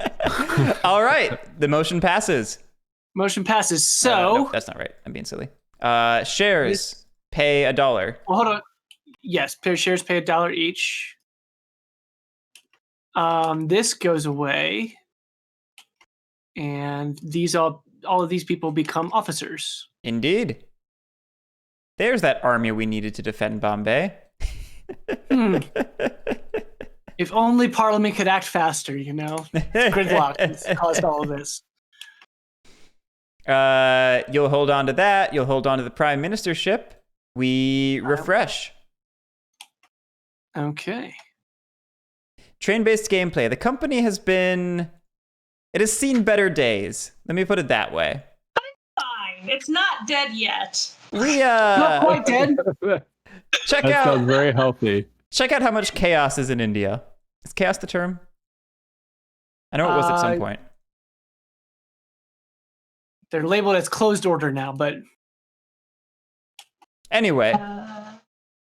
is. All right. The motion passes. Motion passes. So no, that's not right. I'm being silly. Shares pay $1. Well, hold on. Yes, shares pay $1 each. This goes away, and all of these people become officers. Indeed. There's that army we needed to defend Bombay. If only Parliament could act faster, Gridlock has caused all of this. You'll hold on to that. You'll hold on to the prime ministership. We refresh. Okay. Train-based gameplay. The company has been It has seen better days. Let me put it that way. Fine. It's not dead yet. We Not quite dead. check That sounds out very healthy. check out how much chaos is in India. Is chaos the term? I know it was at some point. They're labeled as closed order now, but Anyway,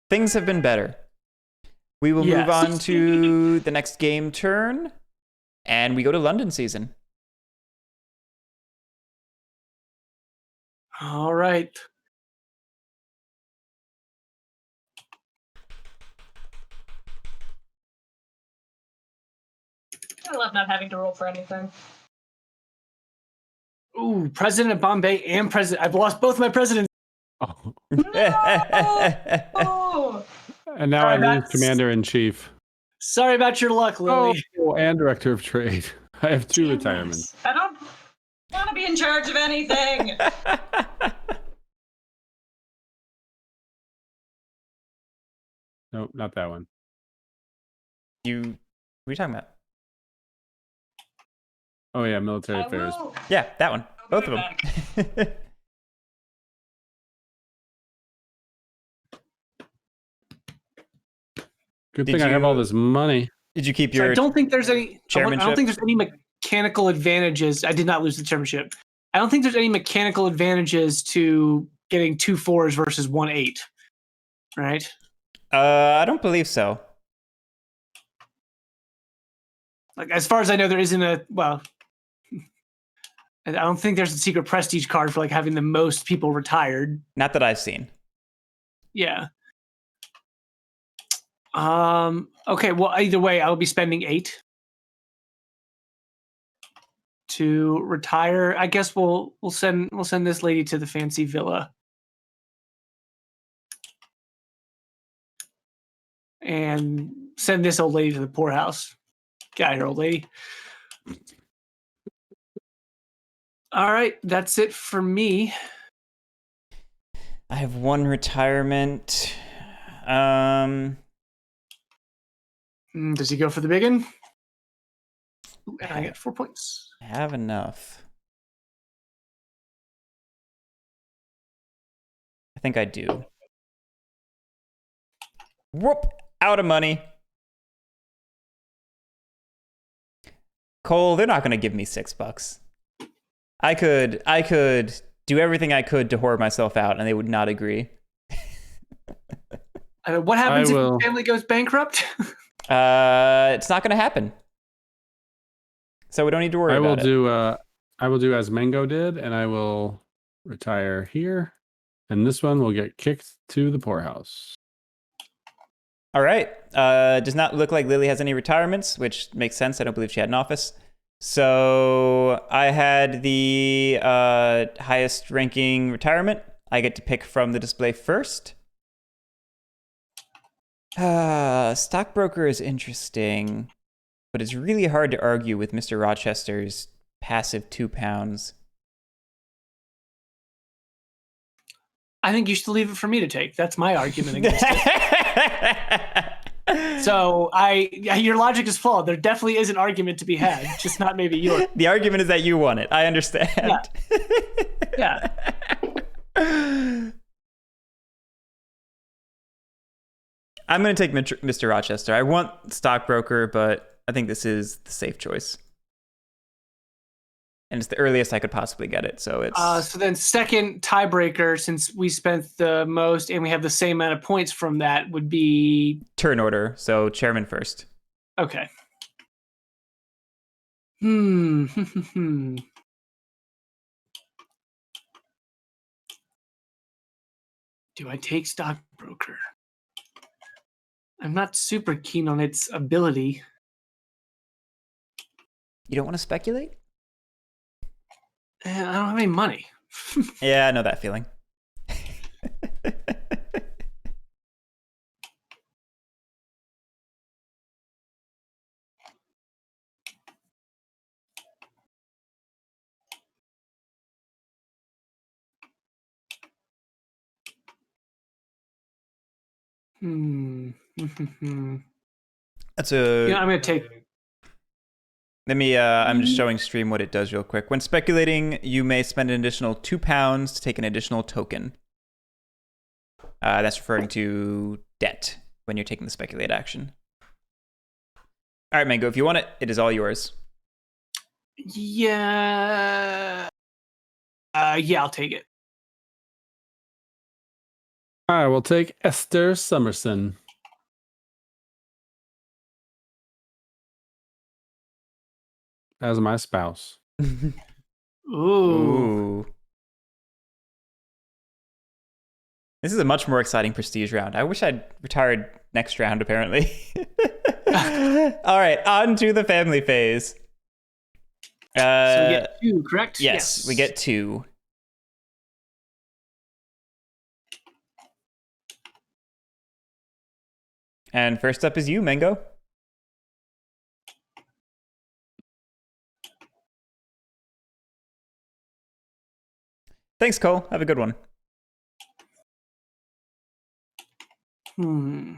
things have been better. We will move on to the next game turn, and we go to London season. all right. I love not having to roll for anything. Ooh, president of Bombay and president. I've lost both my presidents. Oh. Oh, And now I lose that's- commander-in-chief. Sorry about your luck, Lily. Oh, and director of trade. I have 2 retirements. I don't want to be in charge of anything. Nope, not that one. What are you talking about? Oh yeah, military I affairs. will Yeah, that one. Both of be them. back. Good Did thing I have all you- this money. Did you keep So your I don't think there's any. I chairmanship? don't think there's any mechanical advantages. I did not lose the chairmanship. I don't think there's any mechanical advantages to getting 2 4s versus 1 8. Right? I don't believe so. Like as far as I know, there isn't a well. I don't think there's a secret prestige card for like having the most people retired. Not that I've seen. Yeah. Okay, well either way, I'll be spending 8 to retire. I guess we'll send this lady to the fancy villa. And send this old lady to the poorhouse. Get out of here, old lady. All right, that's it for me. I have 1 retirement. Does he go for the big one? Ooh, and I get 4 points. I have enough. I think I do. Whoop! Out of money. Cole, they're not going to give me $6. I could do everything I could to whore myself out, and they would not agree. What happens if will. the family goes bankrupt? It's not going to happen. So we don't need to worry I will about it. do I will do as Mango did, and I will retire here. And this one will get kicked to the poorhouse. All right. Does not look like Lily has any retirements, which makes sense. I don't believe she had an office. So I had the highest ranking retirement. I get to pick from the display first. Stockbroker is interesting, but it's really hard to argue with Mr. Rochester's passive £2. I think you should leave it for me to take. That's my argument against it. So your logic is flawed. There definitely is an argument to be had, just not maybe yours. The argument is that you won it. I understand. Yeah. I'm going to take Mr. Rochester. I want Stockbroker, but I think this is the safe choice. And it's the earliest I could possibly get it, so it's... So then second tiebreaker, since we spent the most and we have the same amount of points from that, would be... turn order, so chairman first. Okay. Do I take Stockbroker? I'm not super keen on its ability. You don't want to speculate? I don't have any money. Yeah, I know that feeling. That's a... I'm going to take... Let me, I'm just showing stream what it does real quick. When speculating, you may spend an additional £2 to take an additional token. That's referring to debt when you're taking the speculate action. All right, Mango, if you want it, it is all yours. Yeah. Yeah, I'll take it. All right, we'll take Esther Summerson as my spouse. Ooh. This is a much more exciting prestige round. I wish I'd retired next round, apparently. All right, on to the family phase. So we get 2, correct? Yes, we get 2. And first up is you, Mango. Thanks, Cole. Have a good one. Hmm.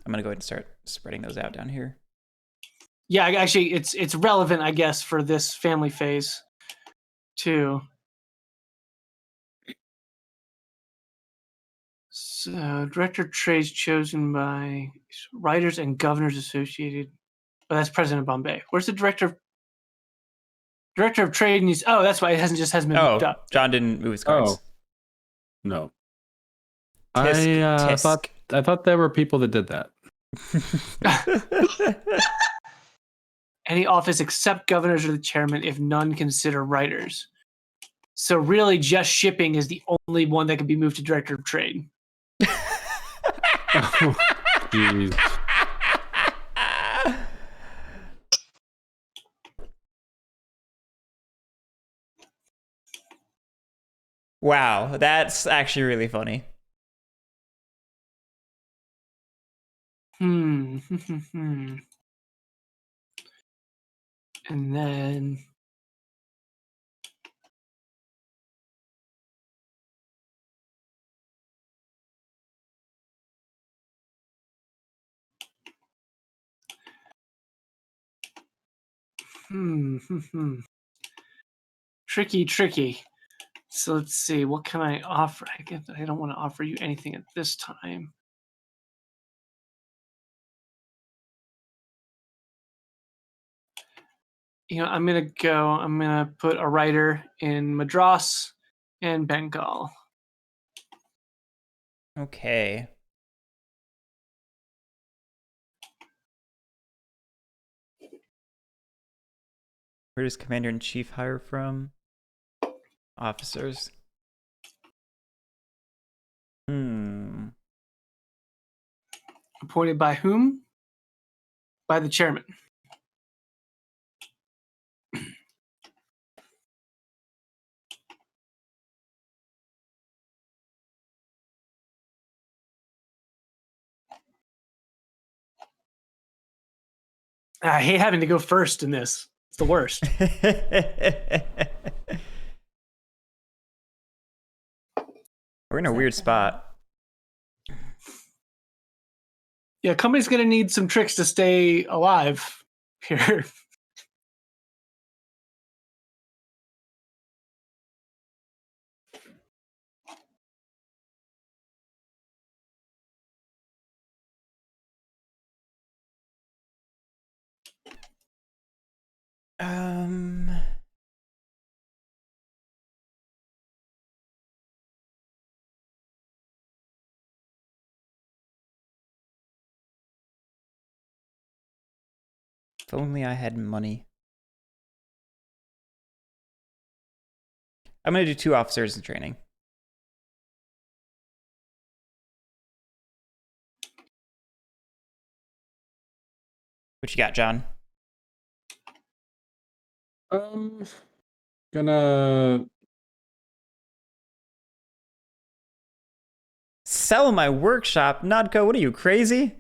I'm gonna go ahead and start spreading those out down here. Yeah, actually, it's relevant, I guess, for this family phase, too. So, director of trades chosen by writers and governors associated. Oh, that's President of Bombay. Where's the director of trade? Needs. Oh, that's why it hasn't been moved Oh, up. John didn't move his cards. Oh. No. Tisk, I thought there were people that did that. Any office except governors or the chairman, if none consider writers. So really, just shipping is the only one that can be moved to director of trade. Oh, jeez. Wow, that's actually really funny. And then tricky. So let's see, what can I offer? I guess I don't want to offer you anything at this time. You know, I'm gonna put a writer in Madras and Bengal. Okay. Where does Commander-in-Chief hire from? Officers. Appointed by whom? By the chairman. I hate having to go first in this. It's the worst. We're in a weird spot. Yeah, company's gonna need some tricks to stay alive here. If only I had money. I'm gonna do 2 officers in training. What you got, John? Gonna Sell my workshop? Nodco, what are you, crazy?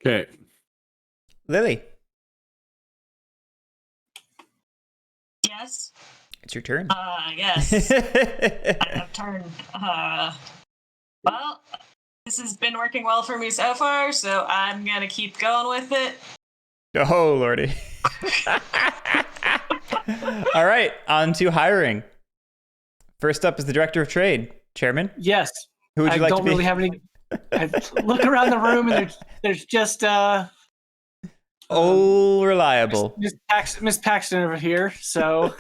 Okay. Lily, Yes. it's your turn. Yes. I have turned. Well, this has been working well for me so far, so I'm gonna keep going with it. Oh, lordy. All right, on to hiring. First up is the director of trade, Chairman. Yes. Who would you like to don't be? really have any. I look around the room and there's just Oh, reliable. Miss Paxton over here, so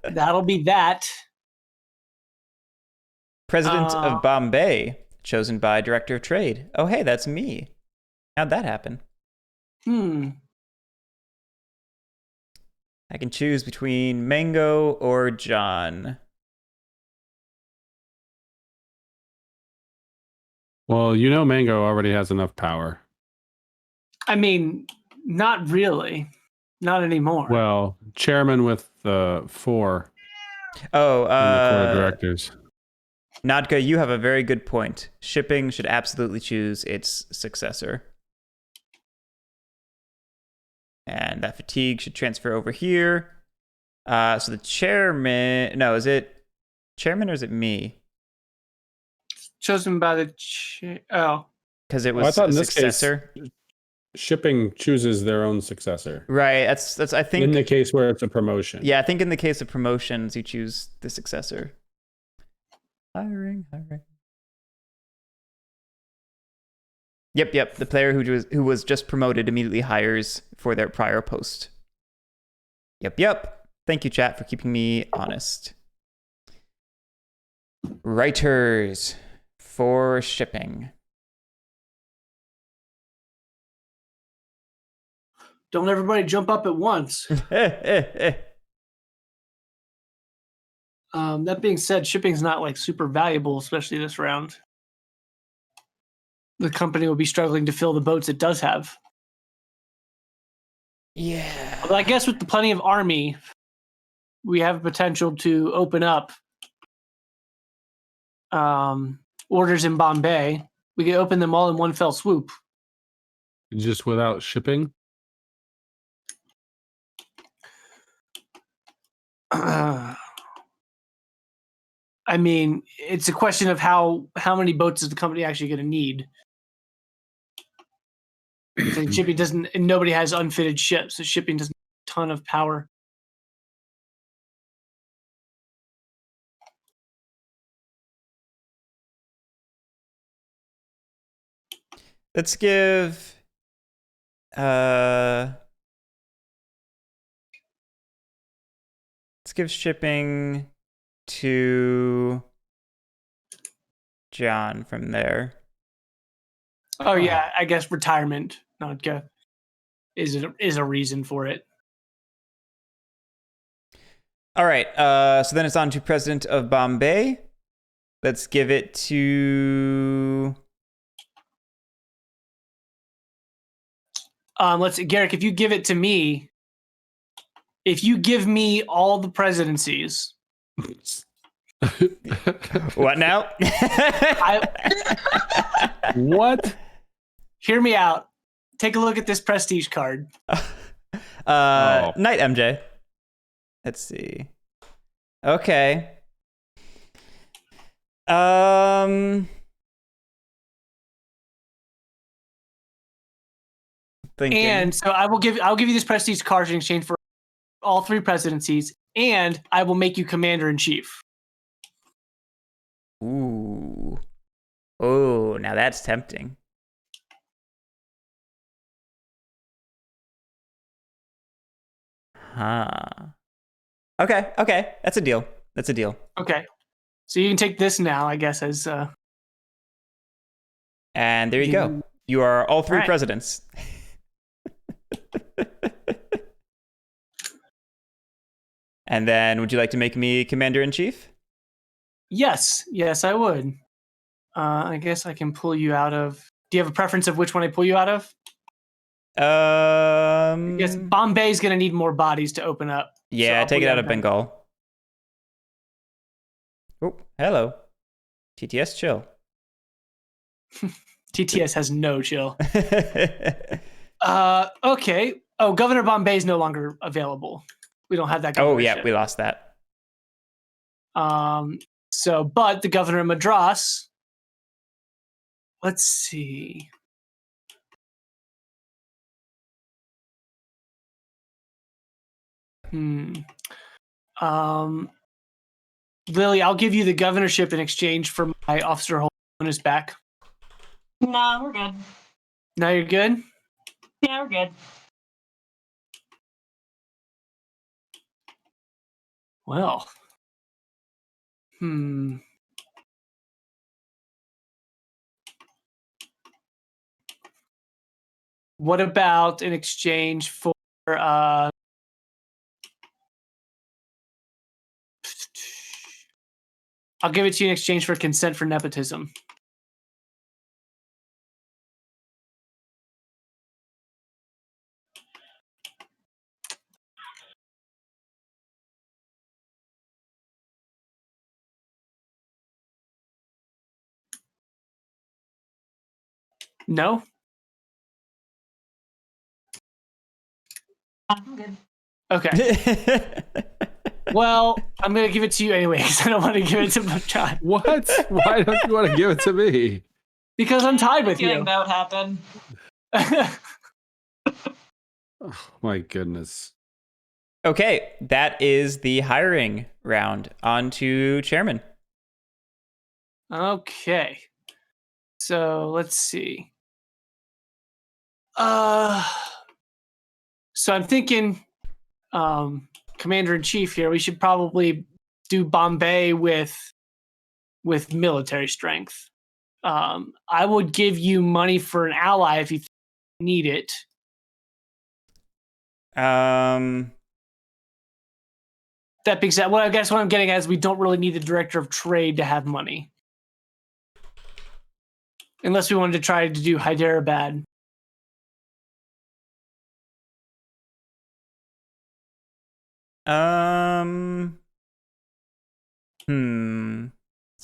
that'll be that. President of Bombay, chosen by director of trade. Oh, hey, that's me. How'd that happen? I can choose between Mango or John. Well, Mango already has enough power. I mean, not really. Not anymore. Well, chairman with 4 Oh, in the court of directors. Nadka, you have a very good point. Shipping should absolutely choose its successor. And that fatigue should transfer over here. So the chairman... No, is it chairman or is it me? Chosen by the... Because it I was thought a in this successor. case, shipping chooses their own successor. Right, that's I think... In the case where it's a promotion. Yeah, I think in the case of promotions, you choose the successor. Hiring. Yep. The player who was just promoted immediately hires for their prior post. Yep. Thank you, chat, for keeping me honest. Writers for shipping. Don't everybody jump up at once. That being said, shipping's not like super valuable, especially this round. The company will be struggling to fill the boats it does have. Yeah. But I guess with the plenty of army, we have potential to open up orders in Bombay. We can open them all in one fell swoop. Just without shipping? I mean, it's a question of how many boats is the company actually going to need. And shipping doesn't, and nobody has unfitted ships, so shipping doesn't have a ton of power. Let's give shipping to John from there. Oh yeah, I guess retirement, Nadka, is a reason for it. All right. So then it's on to President of Bombay. Let's give it to... Guerric, if you give it to me, if you give me all the presidencies... What now? What? Hear me out. Take a look at this prestige card. Night, MJ. Let's see. Okay. Thinking. And so I'll give you this prestige card in exchange for all 3 presidencies, and I will make you commander in chief. Ooh. Oh, now that's tempting. Huh. Okay. That's a deal. Okay. So you can take this now, I guess, as... And there you go. You are all 3 presidents. And then, would you like to make me commander-in-chief? Yes, I would. I guess I can pull you out of... Do you have a preference of which one I pull you out of? I guess Bombay's going to need more bodies to open up. Yeah, so take it out of Bengal. Oh, hello. TTS chill. TTS has no chill. Okay. Oh, Governor Bombay is no longer available. We don't have that governorship. Oh, yeah, we lost that. But the governor of Madras, let's see. Lily, I'll give you the governorship in exchange for my officer bonus back. No, we're good. Now you're good? Yeah, we're good. Well. What about in exchange for I'll give it to you in exchange for consent for nepotism. No? I'm good. Okay. Well, I'm going to give it to you anyway because I don't want to give it to John. What? Why don't you want to give it to me? Because I'm tied with Feeling you. that would happen. Oh, my goodness. Okay, that is the hiring round. On to chairman. Okay. So let's see. So I'm thinking, Commander-in-Chief here, we should probably do Bombay with military strength. I would give you money for an ally if you need it. That being said, I guess what I'm getting at is we don't really need the director of trade to have money. Unless we wanted to try to do Hyderabad. So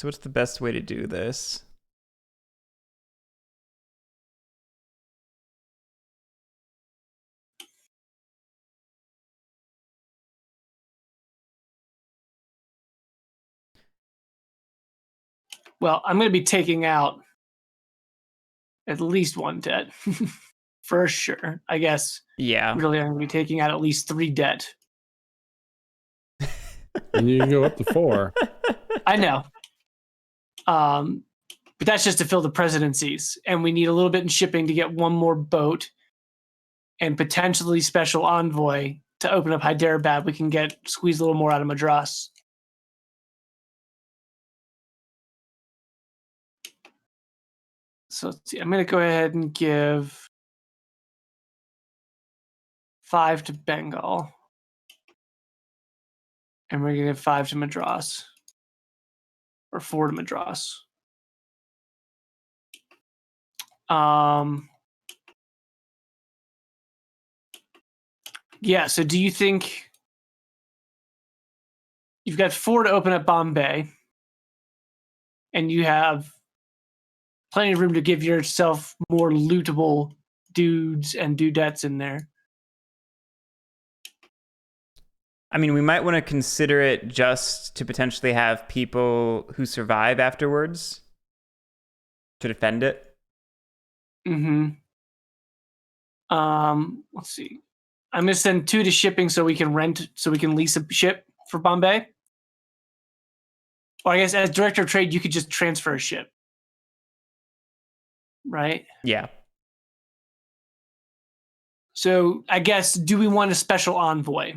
what's the best way to do this? Well, I'm going to be taking out at least one debt. For sure. I guess. Yeah. Really, I'm going to be taking out at least 3 debt. And you can go up to 4. I know. But that's just to fill the presidencies. And we need a little bit in shipping to get one more boat and potentially special envoy to open up Hyderabad. We can squeeze a little more out of Madras. So let's see. I'm going to go ahead and give 5 to Bengal. And we're going to give 5 to Madras. Or 4 to Madras. Yeah, so do you think you've got 4 to open up Bombay, and you have plenty of room to give yourself more lootable dudes and dudettes in there? I mean, we might want to consider it just to potentially have people who survive afterwards to defend it. Let's see. I'm going to send 2 to shipping so we can lease a ship for Bombay. Or I guess as director of trade, you could just transfer a ship. Right? Yeah. So I guess, do we want a special envoy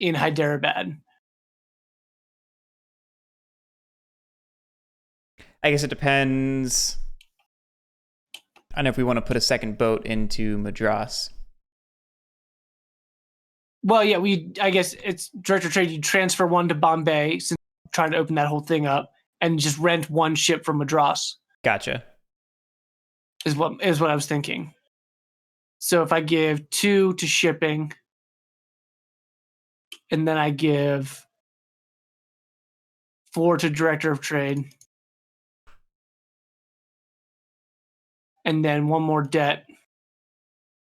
in Hyderabad? I guess it depends on if we want to put a second boat into Madras. Well, yeah, I guess it's director of trade. You transfer one to Bombay since we're trying to open that whole thing up, and just rent one ship from Madras. Gotcha. Is what I was thinking. So if I give 2 to shipping, and then I give 4 to director of trade, and then one more debt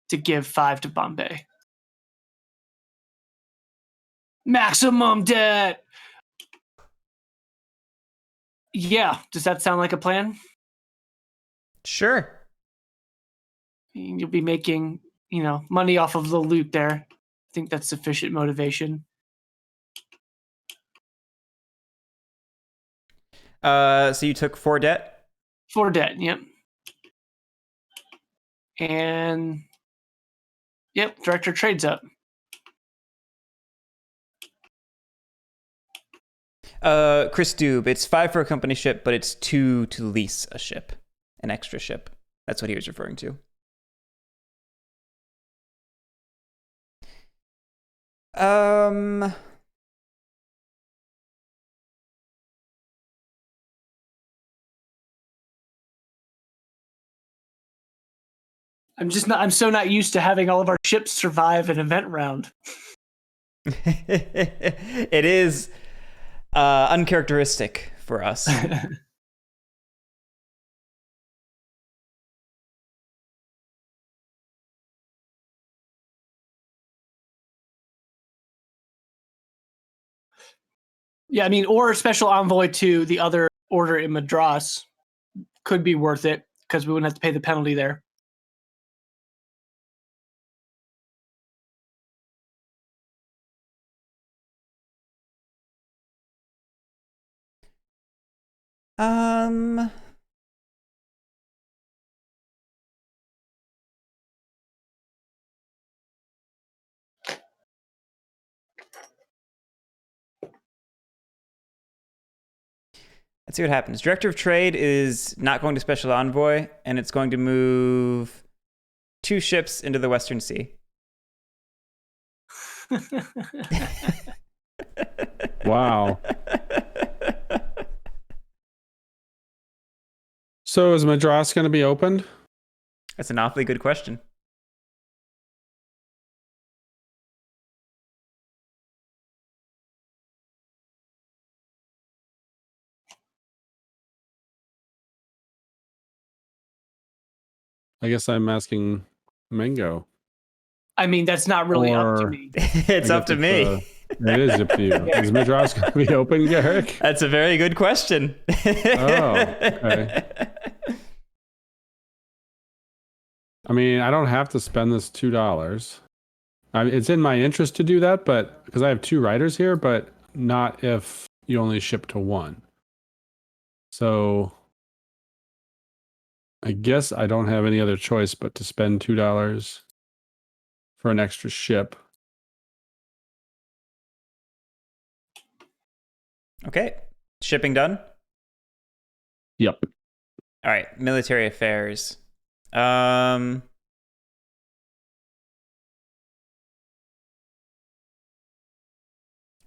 to give 5 to Bombay. Maximum debt. Yeah, does that sound like a plan? Sure. You'll be making, money off of the loot there. I think that's sufficient motivation. So you took 4 debt? 4 debt, yep. And yep, director trades up. Chris Doob, it's 5 for a company ship, but it's 2 to lease a ship, an extra ship. That's what he was referring to. I'm so not used to having all of our ships survive an event round. It is uncharacteristic for us. Yeah, I mean, or a special envoy to the other order in Madras could be worth it because we wouldn't have to pay the penalty there. Let's see what happens. Director of Trade is not going to Special Envoy, and it's going to move 2 ships into the Western Sea. Wow. So is Madras going to be opened? That's an awfully good question. I guess I'm asking Mango. I mean, that's not really up to Or- me. It's I up to guess me. It is up to you. Is Madras going to be open, Guerric? That's a very good question. Okay. I mean, I don't have to spend this $2. I mean, it's in my interest to do that, but because I have 2 writers here, but not if you only ship to 1. So I guess I don't have any other choice but to spend $2 for an extra ship. Okay. Shipping done? Yep. All right. Military affairs.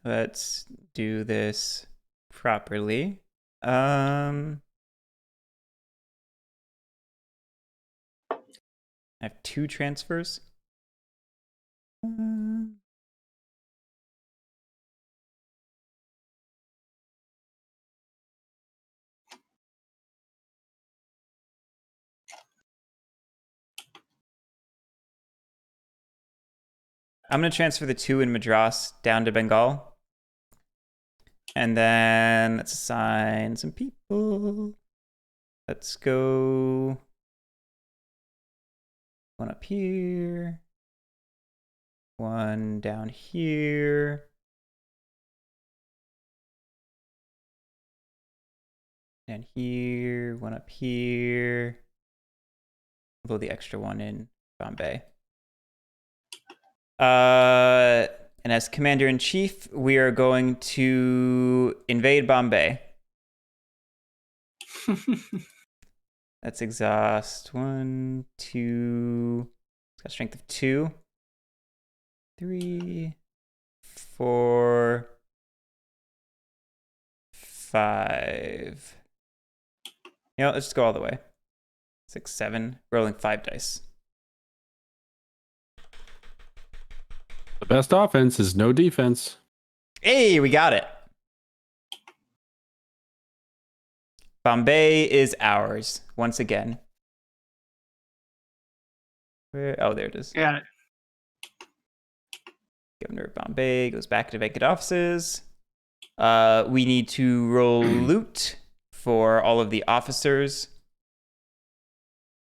Let's do this properly. I have 2 transfers. I'm going to transfer the 2 in Madras down to Bengal. And then let's assign some people. Let's go 1 up here. 1 down here. And here, 1 up here. Blow the extra 1 in Bombay. And as Commander-in-Chief, we are going to invade Bombay. That's exhaust. 1, 2. It's got strength of 2. 3, 4, 5. You know, let's just go all the way. 6, 7. Rolling 5 dice. The best offense is no defense. Hey, we got it. Bombay is ours once again. Oh, there it is. Yeah. Governor of Bombay goes back to vacant offices. We need to roll loot for all of the officers.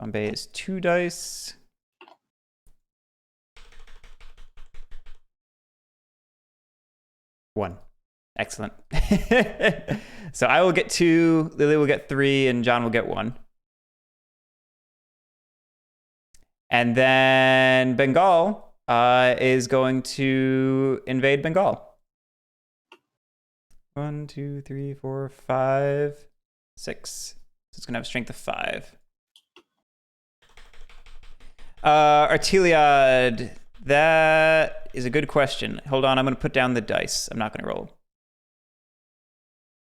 Bombay is 2 dice. One. Excellent. So I will get 2, Lily will get 3, and John will get 1. And then Bengal is going to invade Bengal. 1, 2, 3, 4, 5, 6. So it's going to have a strength of 5. Arteliad, that is a good question. Hold on, I'm going to put down the dice. I'm not going to roll.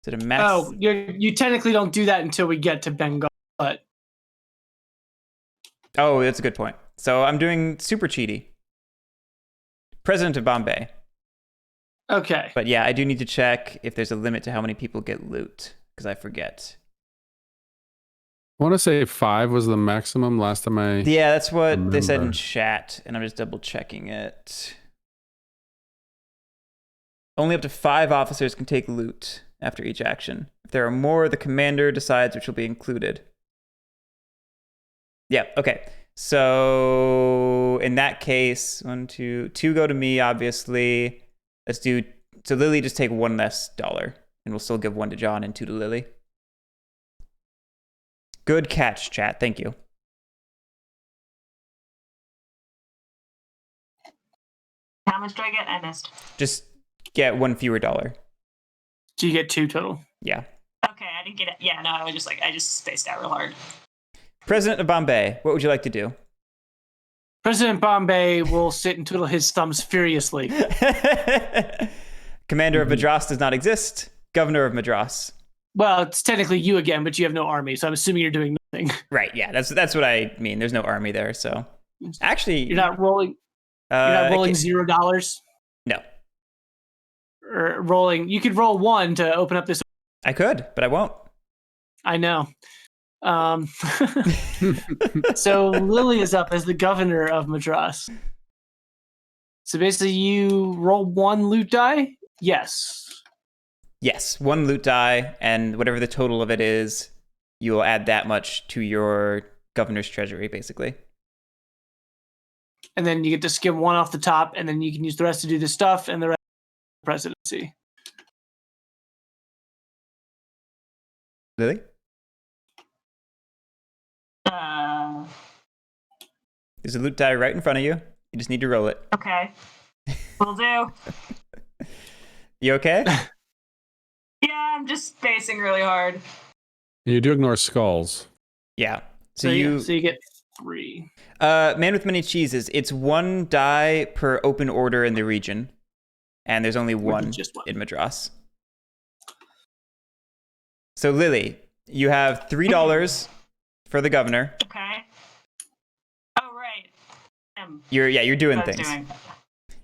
Is it a max? Oh, you technically don't do that until we get to Bengal, but Oh, that's a good point. So I'm doing super cheaty. President of Bombay. okay. But yeah, I do need to check if there's a limit to how many people get loot, because I forget. I want to say 5 was the maximum last time I. Yeah, that's what they said in remember. chat, and I'm just double checking it. Only up to 5 officers can take loot after each action. If there are more, the commander decides which will be included. Yeah, okay. So in that case, 1, 2 go to me, obviously. Let's do, so Lily, just take 1 less dollar, and we'll still give 1 to John and 2 to Lily. Good catch, chat. Thank you. How much do I get? I missed. Just get 1 fewer dollar. So you get 2 total. Yeah. Okay, I didn't get it. Yeah, no, I just spaced out real hard. President of Bombay, what would you like to do? President Bombay will sit and twiddle his thumbs furiously. Commander of Madras does not exist. Governor of Madras. Well, it's technically you again, but you have no army, so I'm assuming you're doing nothing. Right, yeah, that's what I mean. There's no army there, so. Actually, You're not rolling. You're not rolling okay. $0. No, Or rolling. You could roll 1 to open up this. I could, but I won't. I know. So Lily is up as the governor of Madras. So basically, you roll 1 loot die. Yes. Yes, 1 loot die, and whatever the total of it is, you will add that much to your governor's treasury, basically. And then you get to skim 1 off the top, and then you can use the rest to do the stuff, and the rest presidency. Lily? Uh, There's a loot die right in front of you. You just need to roll it. okay. Will do. You okay? Yeah, I'm just spacing really hard. And you do ignore skulls. Yeah. So you get 3. Man with many cheeses. It's 1 die per open order in the region, and there's only 1 just 1. in Madras. So Lily, you have $3 for the governor. Okay. Oh right. You're doing What I was things. doing.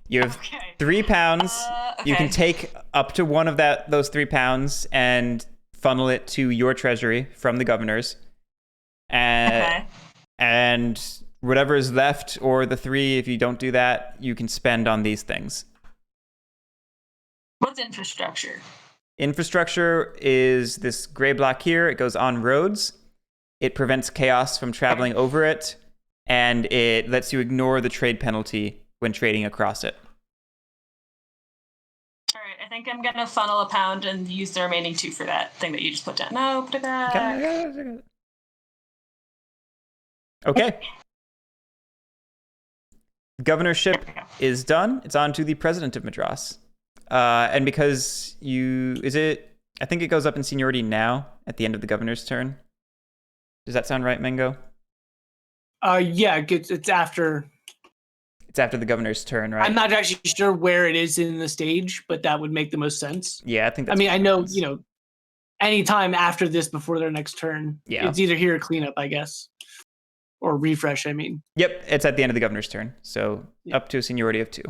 You have Okay. 3 pounds. Okay. You can take up to 1 of those 3 pounds and funnel it to your treasury from the governor's. Okay. And whatever is left, or the 3, if you don't do that, you can spend on these things. What's infrastructure? Infrastructure is this gray block here. It goes on roads. It prevents chaos from traveling over it, and it lets you ignore the trade penalty when trading across it. All right, I think I'm gonna funnel a pound and use the remaining 2 for that thing that you just put down. No, put it back. Okay. Governorship There we go. is done. It's on to the president of Madras. And because I think it goes up in seniority now at the end of the governor's turn. Does that sound right, Mango? Yeah, it's after. It's after the governor's turn, right? I'm not actually sure where it is in the stage, but that would make the most sense. Yeah, I think that's I mean, what I know, happens. anytime after this before their next turn, Yeah. it's either here or cleanup, I guess. Or refresh, I mean. Yep, it's at the end of the governor's turn. So Yeah. up to a seniority of 2.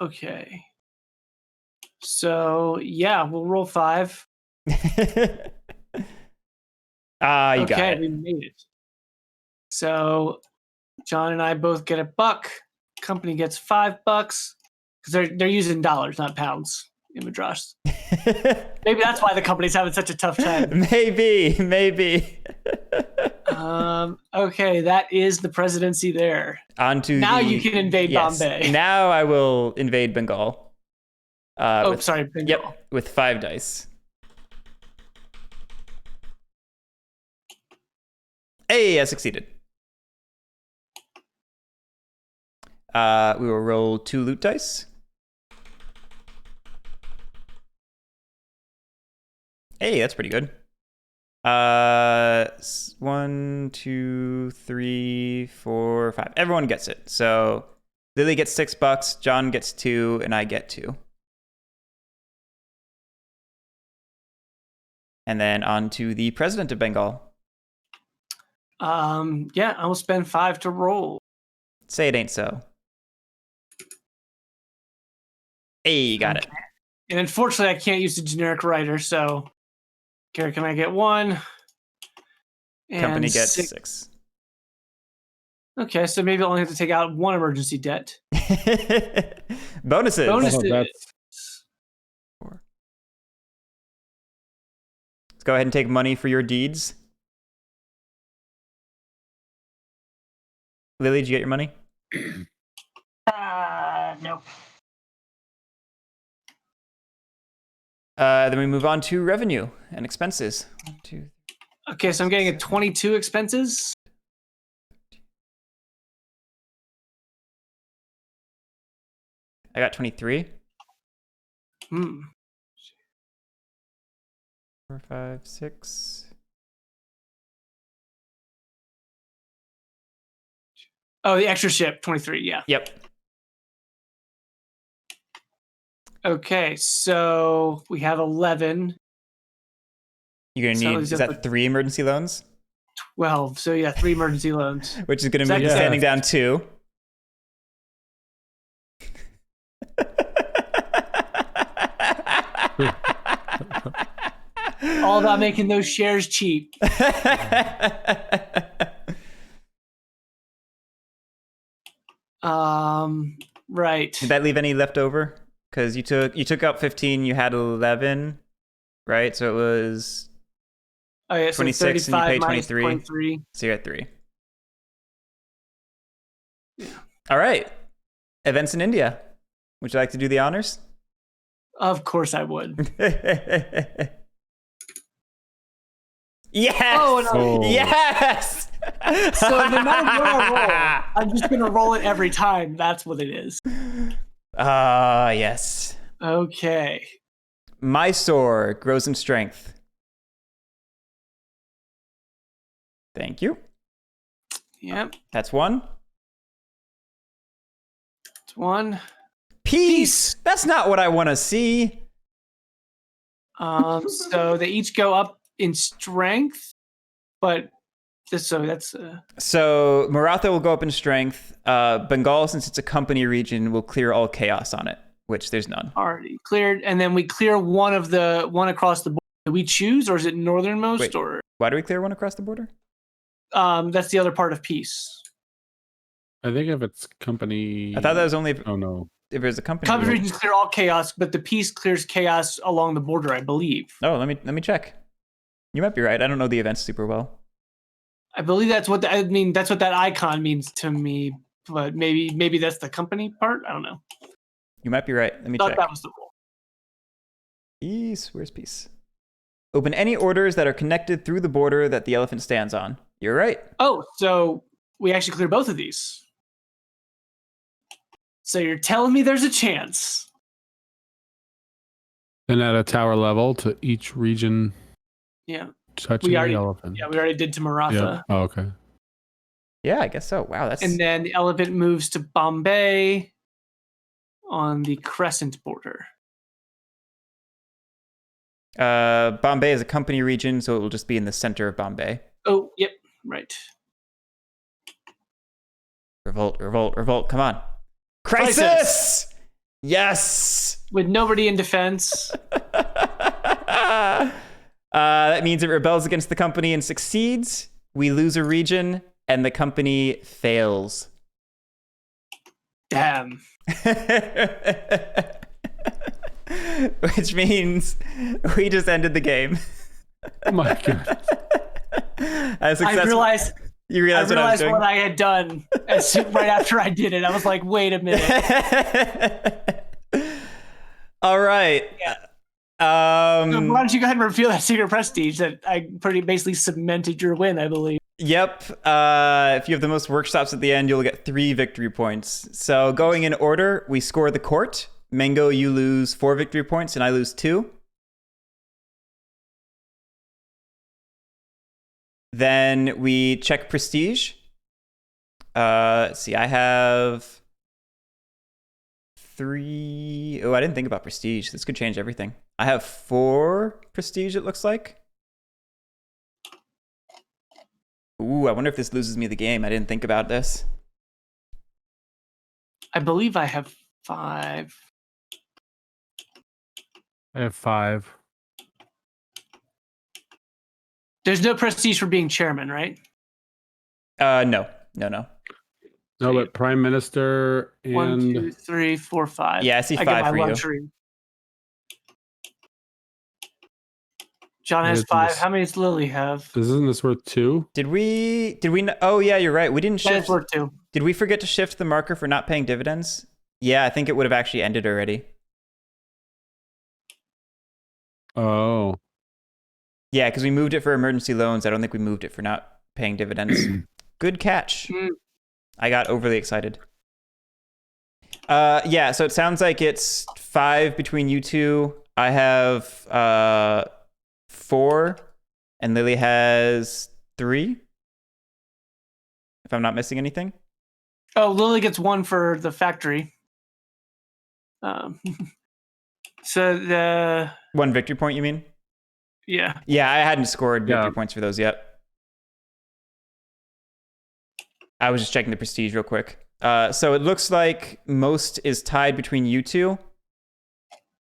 Okay. So, yeah, we'll roll 5. You got Okay, it. we made it. So John and I both get $1. Company gets $5 because they're using dollars, not pounds in Madras. Maybe that's why the company's having such a tough time. Maybe. Okay, that is the presidency there. Now you can invade Bombay. Now I will invade Bengal. Bengal. Yep, with 5 dice. Hey, I succeeded. We will roll 2 loot dice. Hey, that's pretty good. 1, 2, 3, 4, 5. Everyone gets it. So Lily gets $6, John gets 2, and I get 2. And then on to the president of Bengal. Yeah, I will spend 5 to roll. Say it ain't so. Hey, you got it. And unfortunately, I can't use the generic writer, so Guerric and I get 1. And Company gets 6. Okay, so maybe I'll only have to take out 1 emergency debt. Bonuses. That's 4. Let's go ahead and take money for your deeds. Lily, did you get your money? Nope. Then we move on to revenue and expenses. 1, 2. Okay, so I'm getting a 22 expenses. I got 23. 4, 5, 6. Oh, the extra ship, 23, yeah. Yep. Okay, so we have 11. You're gonna need, is that 3 emergency loans? 12, so yeah, 3 emergency loans. Which is gonna make you standing down 2. All about making those shares cheap. Right. Did that leave any left over? Because you took out 15, you had 11, right? So it was 26 and you paid 23. So you're at 3. Yeah. All right. Events in India. Would you like to do the honors? Of course I would. Yes! Oh, no. Yes! So no matter what I roll, I'm just going to roll it every time. That's what it is. Yes. Okay. Mysore grows in strength. Thank you. Yep. That's 1. That's 1. Peace! That's not what I want to see. So they each go up in strength, but that's So Maratha will go up in strength. Bengal, since it's a company region, will clear all chaos on it, which there's none. already cleared, and then we clear one across the border. Do we choose, or is it northernmost? Wait. Or Why do we clear one across the border? that's the other part of peace. I think if it's company. I thought that was only Oh no. if it was a company. Company regions clear all chaos, but the peace clears chaos along the border, I believe. Oh, let me check. You might be right. I don't know the events super well. I believe that's what that's what that icon means to me, but maybe that's the company part. I don't know. You might be right. Let me Thought check. that was the rule. Peace. Where's peace? Open any orders that are connected through the border that the elephant stands on. You're right. Oh, so we actually clear both of these. So you're telling me there's a chance? And at a tower level to each region Yeah. touching the elephant. Yeah, we already did to Maratha. Yeah. Oh, okay. Yeah, I guess so. Wow, that's. And then the elephant moves to Bombay on the crescent border. Bombay is a company region, so it will just be in the center of Bombay. Oh, yep, right. Revolt, revolt, revolt. Come on. Crisis! Yes! With nobody in defense. That means it rebels against the company and succeeds. We lose a region, and the company fails. Damn. Which means we just ended the game. Oh my god. I realized you realized what I was doing? what I had done right after I did it. I was like, wait a minute. All right. Why don't you go ahead and reveal that secret prestige that I pretty basically cemented your win, I believe. Yep. If you have the most workshops at the end, you'll get 3 victory points. So going in order, we score the court. Mango, you lose 4 victory points, and I lose 2. Then we check prestige. Let's see, I have 3. Oh, I didn't think about prestige. This could change everything. I have 4 prestige, it looks like. Ooh, I wonder if this loses me the game. I didn't think about this. I believe I have 5. I have 5. There's no prestige for being chairman, right? No. No, but prime minister and 1, 2, 3, 4, 5. Yeah, I see 5 get my for you. luxury. John has It's 5. this- How many does Lily have? Isn't this worth 2? Did we oh yeah, you're right. We didn't That shift. is worth 2. Did we forget to shift the marker for not paying dividends? Yeah, I think it would have actually ended already. Oh. Yeah, because we moved it for emergency loans. I don't think we moved it for not paying dividends. Good catch. Mm. I got overly excited. Yeah, so it sounds like it's 5 between you two. I have 4, and Lily has 3. If I'm not missing anything. Oh, Lily gets 1 for the factory. So the 1 victory point, you mean? yeah. Yeah, I hadn't scored victory Yeah. points for those yet. I was just checking the prestige real quick. So it looks like most is tied between you two.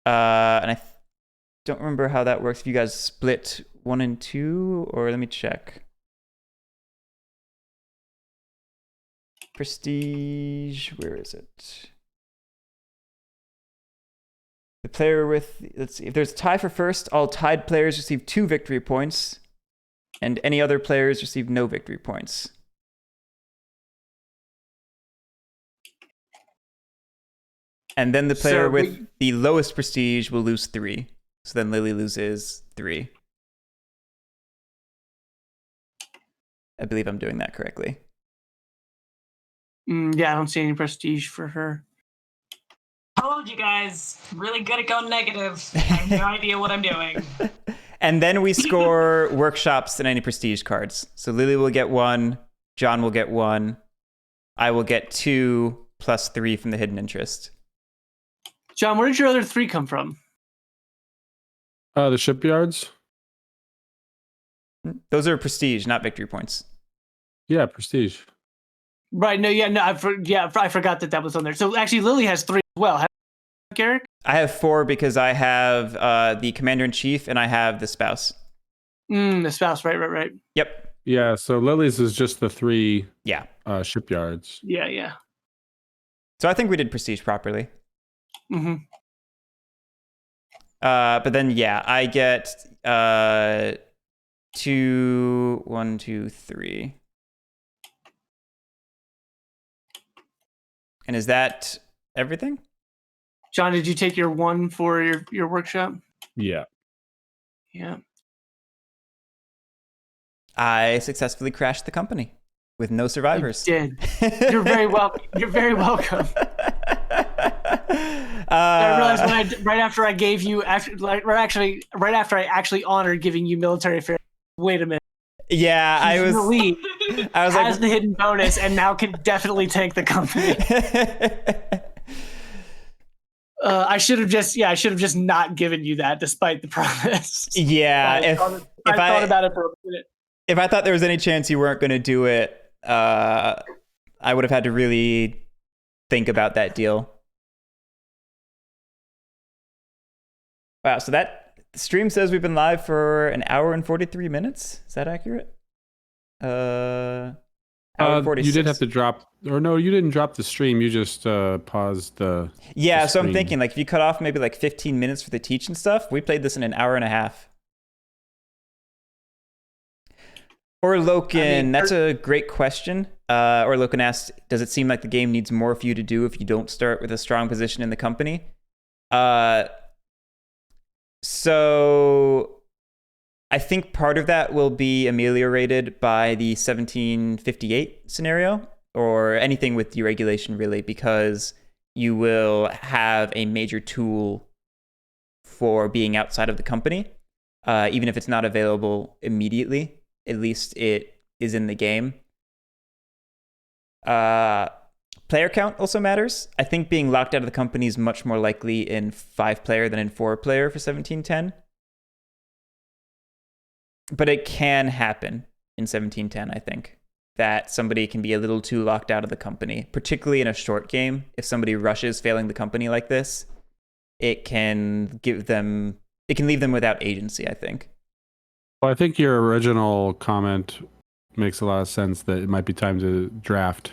And I don't remember how that works. If you guys split 1 and 2, or let me check. Prestige, where is it? The player with, let's see, if there's a tie for first, all tied players receive 2 victory points, and any other players receive no victory points. And then the player So with the lowest prestige will lose 3. So then Lily loses 3. I believe I'm doing that correctly. Yeah, I don't see any prestige for her. Told you guys, really good at going negative. I have no idea what I'm doing. And then we score workshops and any prestige cards. So Lily will get 1, John will get 1, I will get 2 plus 3 from the hidden interest. John, where did your other 3 come from? The shipyards? Those are prestige, not victory points. Yeah, prestige. Right. No. Yeah. No. I forgot that was on there. So actually, Lily has 3 as well. Have you, Guerric? I have 4 because I have the commander-in-chief and I have the spouse. The spouse. Right. Yep. Yeah, so Lily's is just the 3 Yeah. shipyards. Yeah. So I think we did prestige properly. Mm-hmm. But then, yeah, I get 2, 1, 2, 3. And is that everything? John, did you take your 1 for your workshop? Yeah. Yeah. I successfully crashed the company with no survivors. You did. You're very welcome. You're very welcome. I realized right after I gave you right after I actually honored giving you military affairs. Wait a minute. Yeah, He's in the lead, I was has like, the hidden bonus, and now can definitely tank the company. I should have just not given you that, despite the promise. Yeah, I thought about it for a minute. If I thought there was any chance you weren't going to do it, I would have had to really think about that deal. Wow, so that stream says we've been live for 1 hour and 43 minutes. Is that accurate? Hour 46. You did have to drop, or no, you didn't drop the stream. You just paused the. Yeah, the so I'm stream. thinking like if you cut off maybe like 15 minutes for the teach and stuff, we played this in an hour and a half. Or Loken, that's a great question. Or Loken asked, does it seem like the game needs more for you to do if you don't start with a strong position in the company? So I think part of that will be ameliorated by the 1758 scenario, or anything with deregulation really, because you will have a major tool for being outside of the company, even if it's not available immediately. At least it is in the game. Player count also matters. I think being locked out of the company is much more likely in 5-player than in 4-player for 1710. But it can happen in 1710, I think, that somebody can be a little too locked out of the company, particularly in a short game. If somebody rushes failing the company like this, it can leave them without agency, I think. Well, I think your original comment makes a lot of sense that it might be time to draft.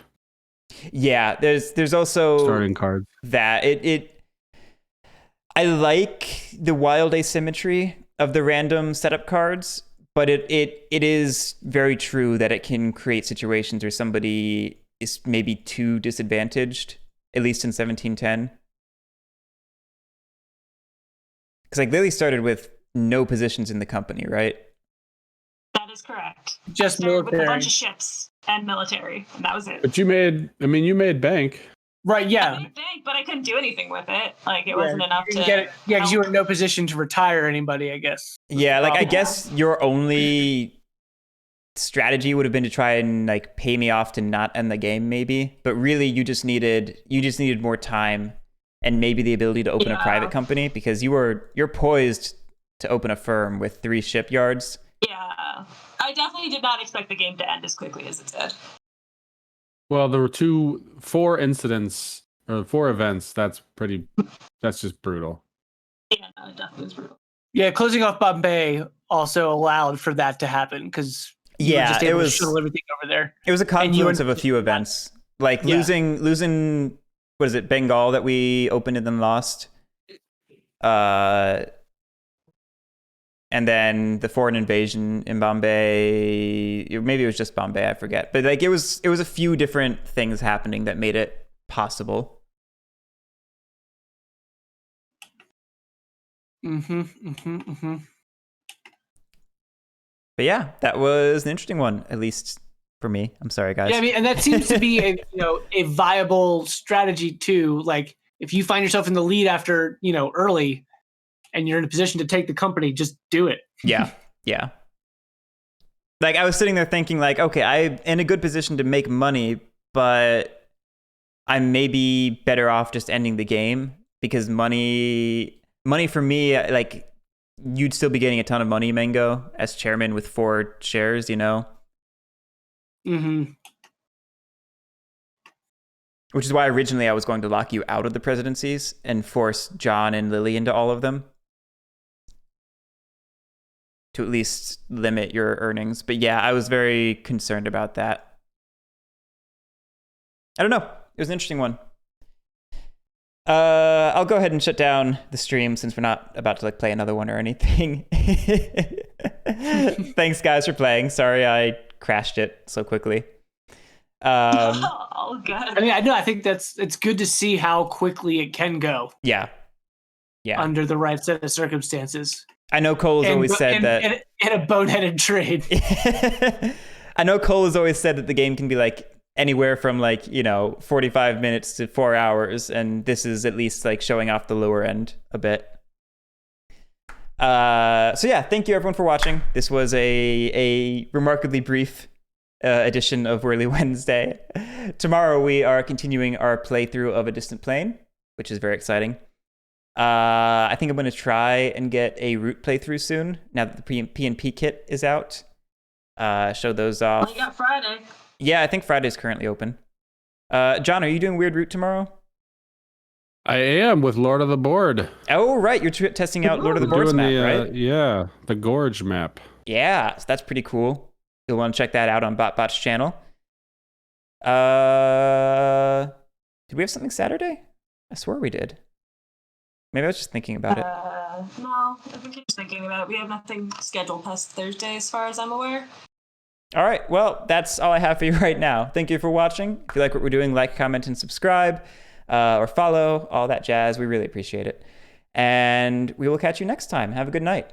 Yeah, there's also starting cards. That I like the wild asymmetry of the random setup cards, but it is very true that it can create situations where somebody is maybe too disadvantaged, at least in 1710. Because like Lily started with no positions in the company, right? That is correct. Just Started with a military. bunch of ships and military, and that was it. But you made bank. Right, I yeah. made bank, but I couldn't do anything with it. Like, it wasn't enough You to didn't get it. Yeah, because you were in help. no position to retire anybody, I guess. Yeah, like I problem. guess your only strategy would have been to try and like pay me off to not end the game, maybe. But really, you just needed more time and maybe the ability to open a private company, because you're poised to open a firm with 3 shipyards. Yeah. I definitely did not expect the game to end as quickly as it did. Well, there were 4 incidents or 4 events. That's just brutal. Yeah, no, it definitely was brutal. Yeah, closing off Bombay also allowed for that to happen because you were just able to shuttle everything over there. It was a confluence of a few events, like losing. What is it, Bengal that we opened and then lost? And then the foreign invasion in Bombay. Maybe it was just Bombay, I forget. But like it was a few different things happening that made it possible. But yeah, that was an interesting one, at least for me. I'm sorry, guys. Yeah, I mean, and that seems to be a viable strategy too. Like if you find yourself in the lead after early, and you're in a position to take the company, just do it. Yeah. Like I was sitting there thinking, like, okay, I'm in a good position to make money, but I'm maybe better off just ending the game, because money for me, like, you'd still be getting a ton of money, Mango, as chairman with 4 shares, Mm-hmm. Which is why originally I was going to lock you out of the presidencies and force John and Lily into all of them, to at least limit your earnings. But yeah, I was very concerned about that. I don't know. It was an interesting one. I'll go ahead and shut down the stream since we're not about to like play another one or anything. Thanks guys for playing. Sorry I crashed it so quickly. Oh, God. I mean, I think it's good to see how quickly it can go. Yeah. Under the right set of circumstances. I know Cole has always said that in a boneheaded trade. I know Cole has always said that the game can be like anywhere from 45 minutes to 4 hours, and this is at least like showing off the lower end a bit. So yeah, thank you everyone for watching. This was a remarkably brief edition of Whirly Wednesday. Tomorrow we are continuing our playthrough of A Distant Plane, which is very exciting. I think I'm going to try and get a root playthrough soon, now that the PNP kit is out. Show those off. Well, you got Friday. Yeah, I think Friday's currently open. John, are you doing Weird Root tomorrow? I am, with Lord of the Board. Oh, right. You're testing out Lord of the Board's map, right? Yeah, the Gorge map. Yeah, so that's pretty cool. You'll want to check that out on Bott Bott's channel. Did we have something Saturday? I swear we did. Maybe I was just thinking about it. No, I think you're just thinking about it. We have nothing scheduled past Thursday as far as I'm aware. All right, well, that's all I have for you right now. Thank you for watching. If you like what we're doing, like, comment, and subscribe, or follow, all that jazz. We really appreciate it. And we will catch you next time. Have a good night.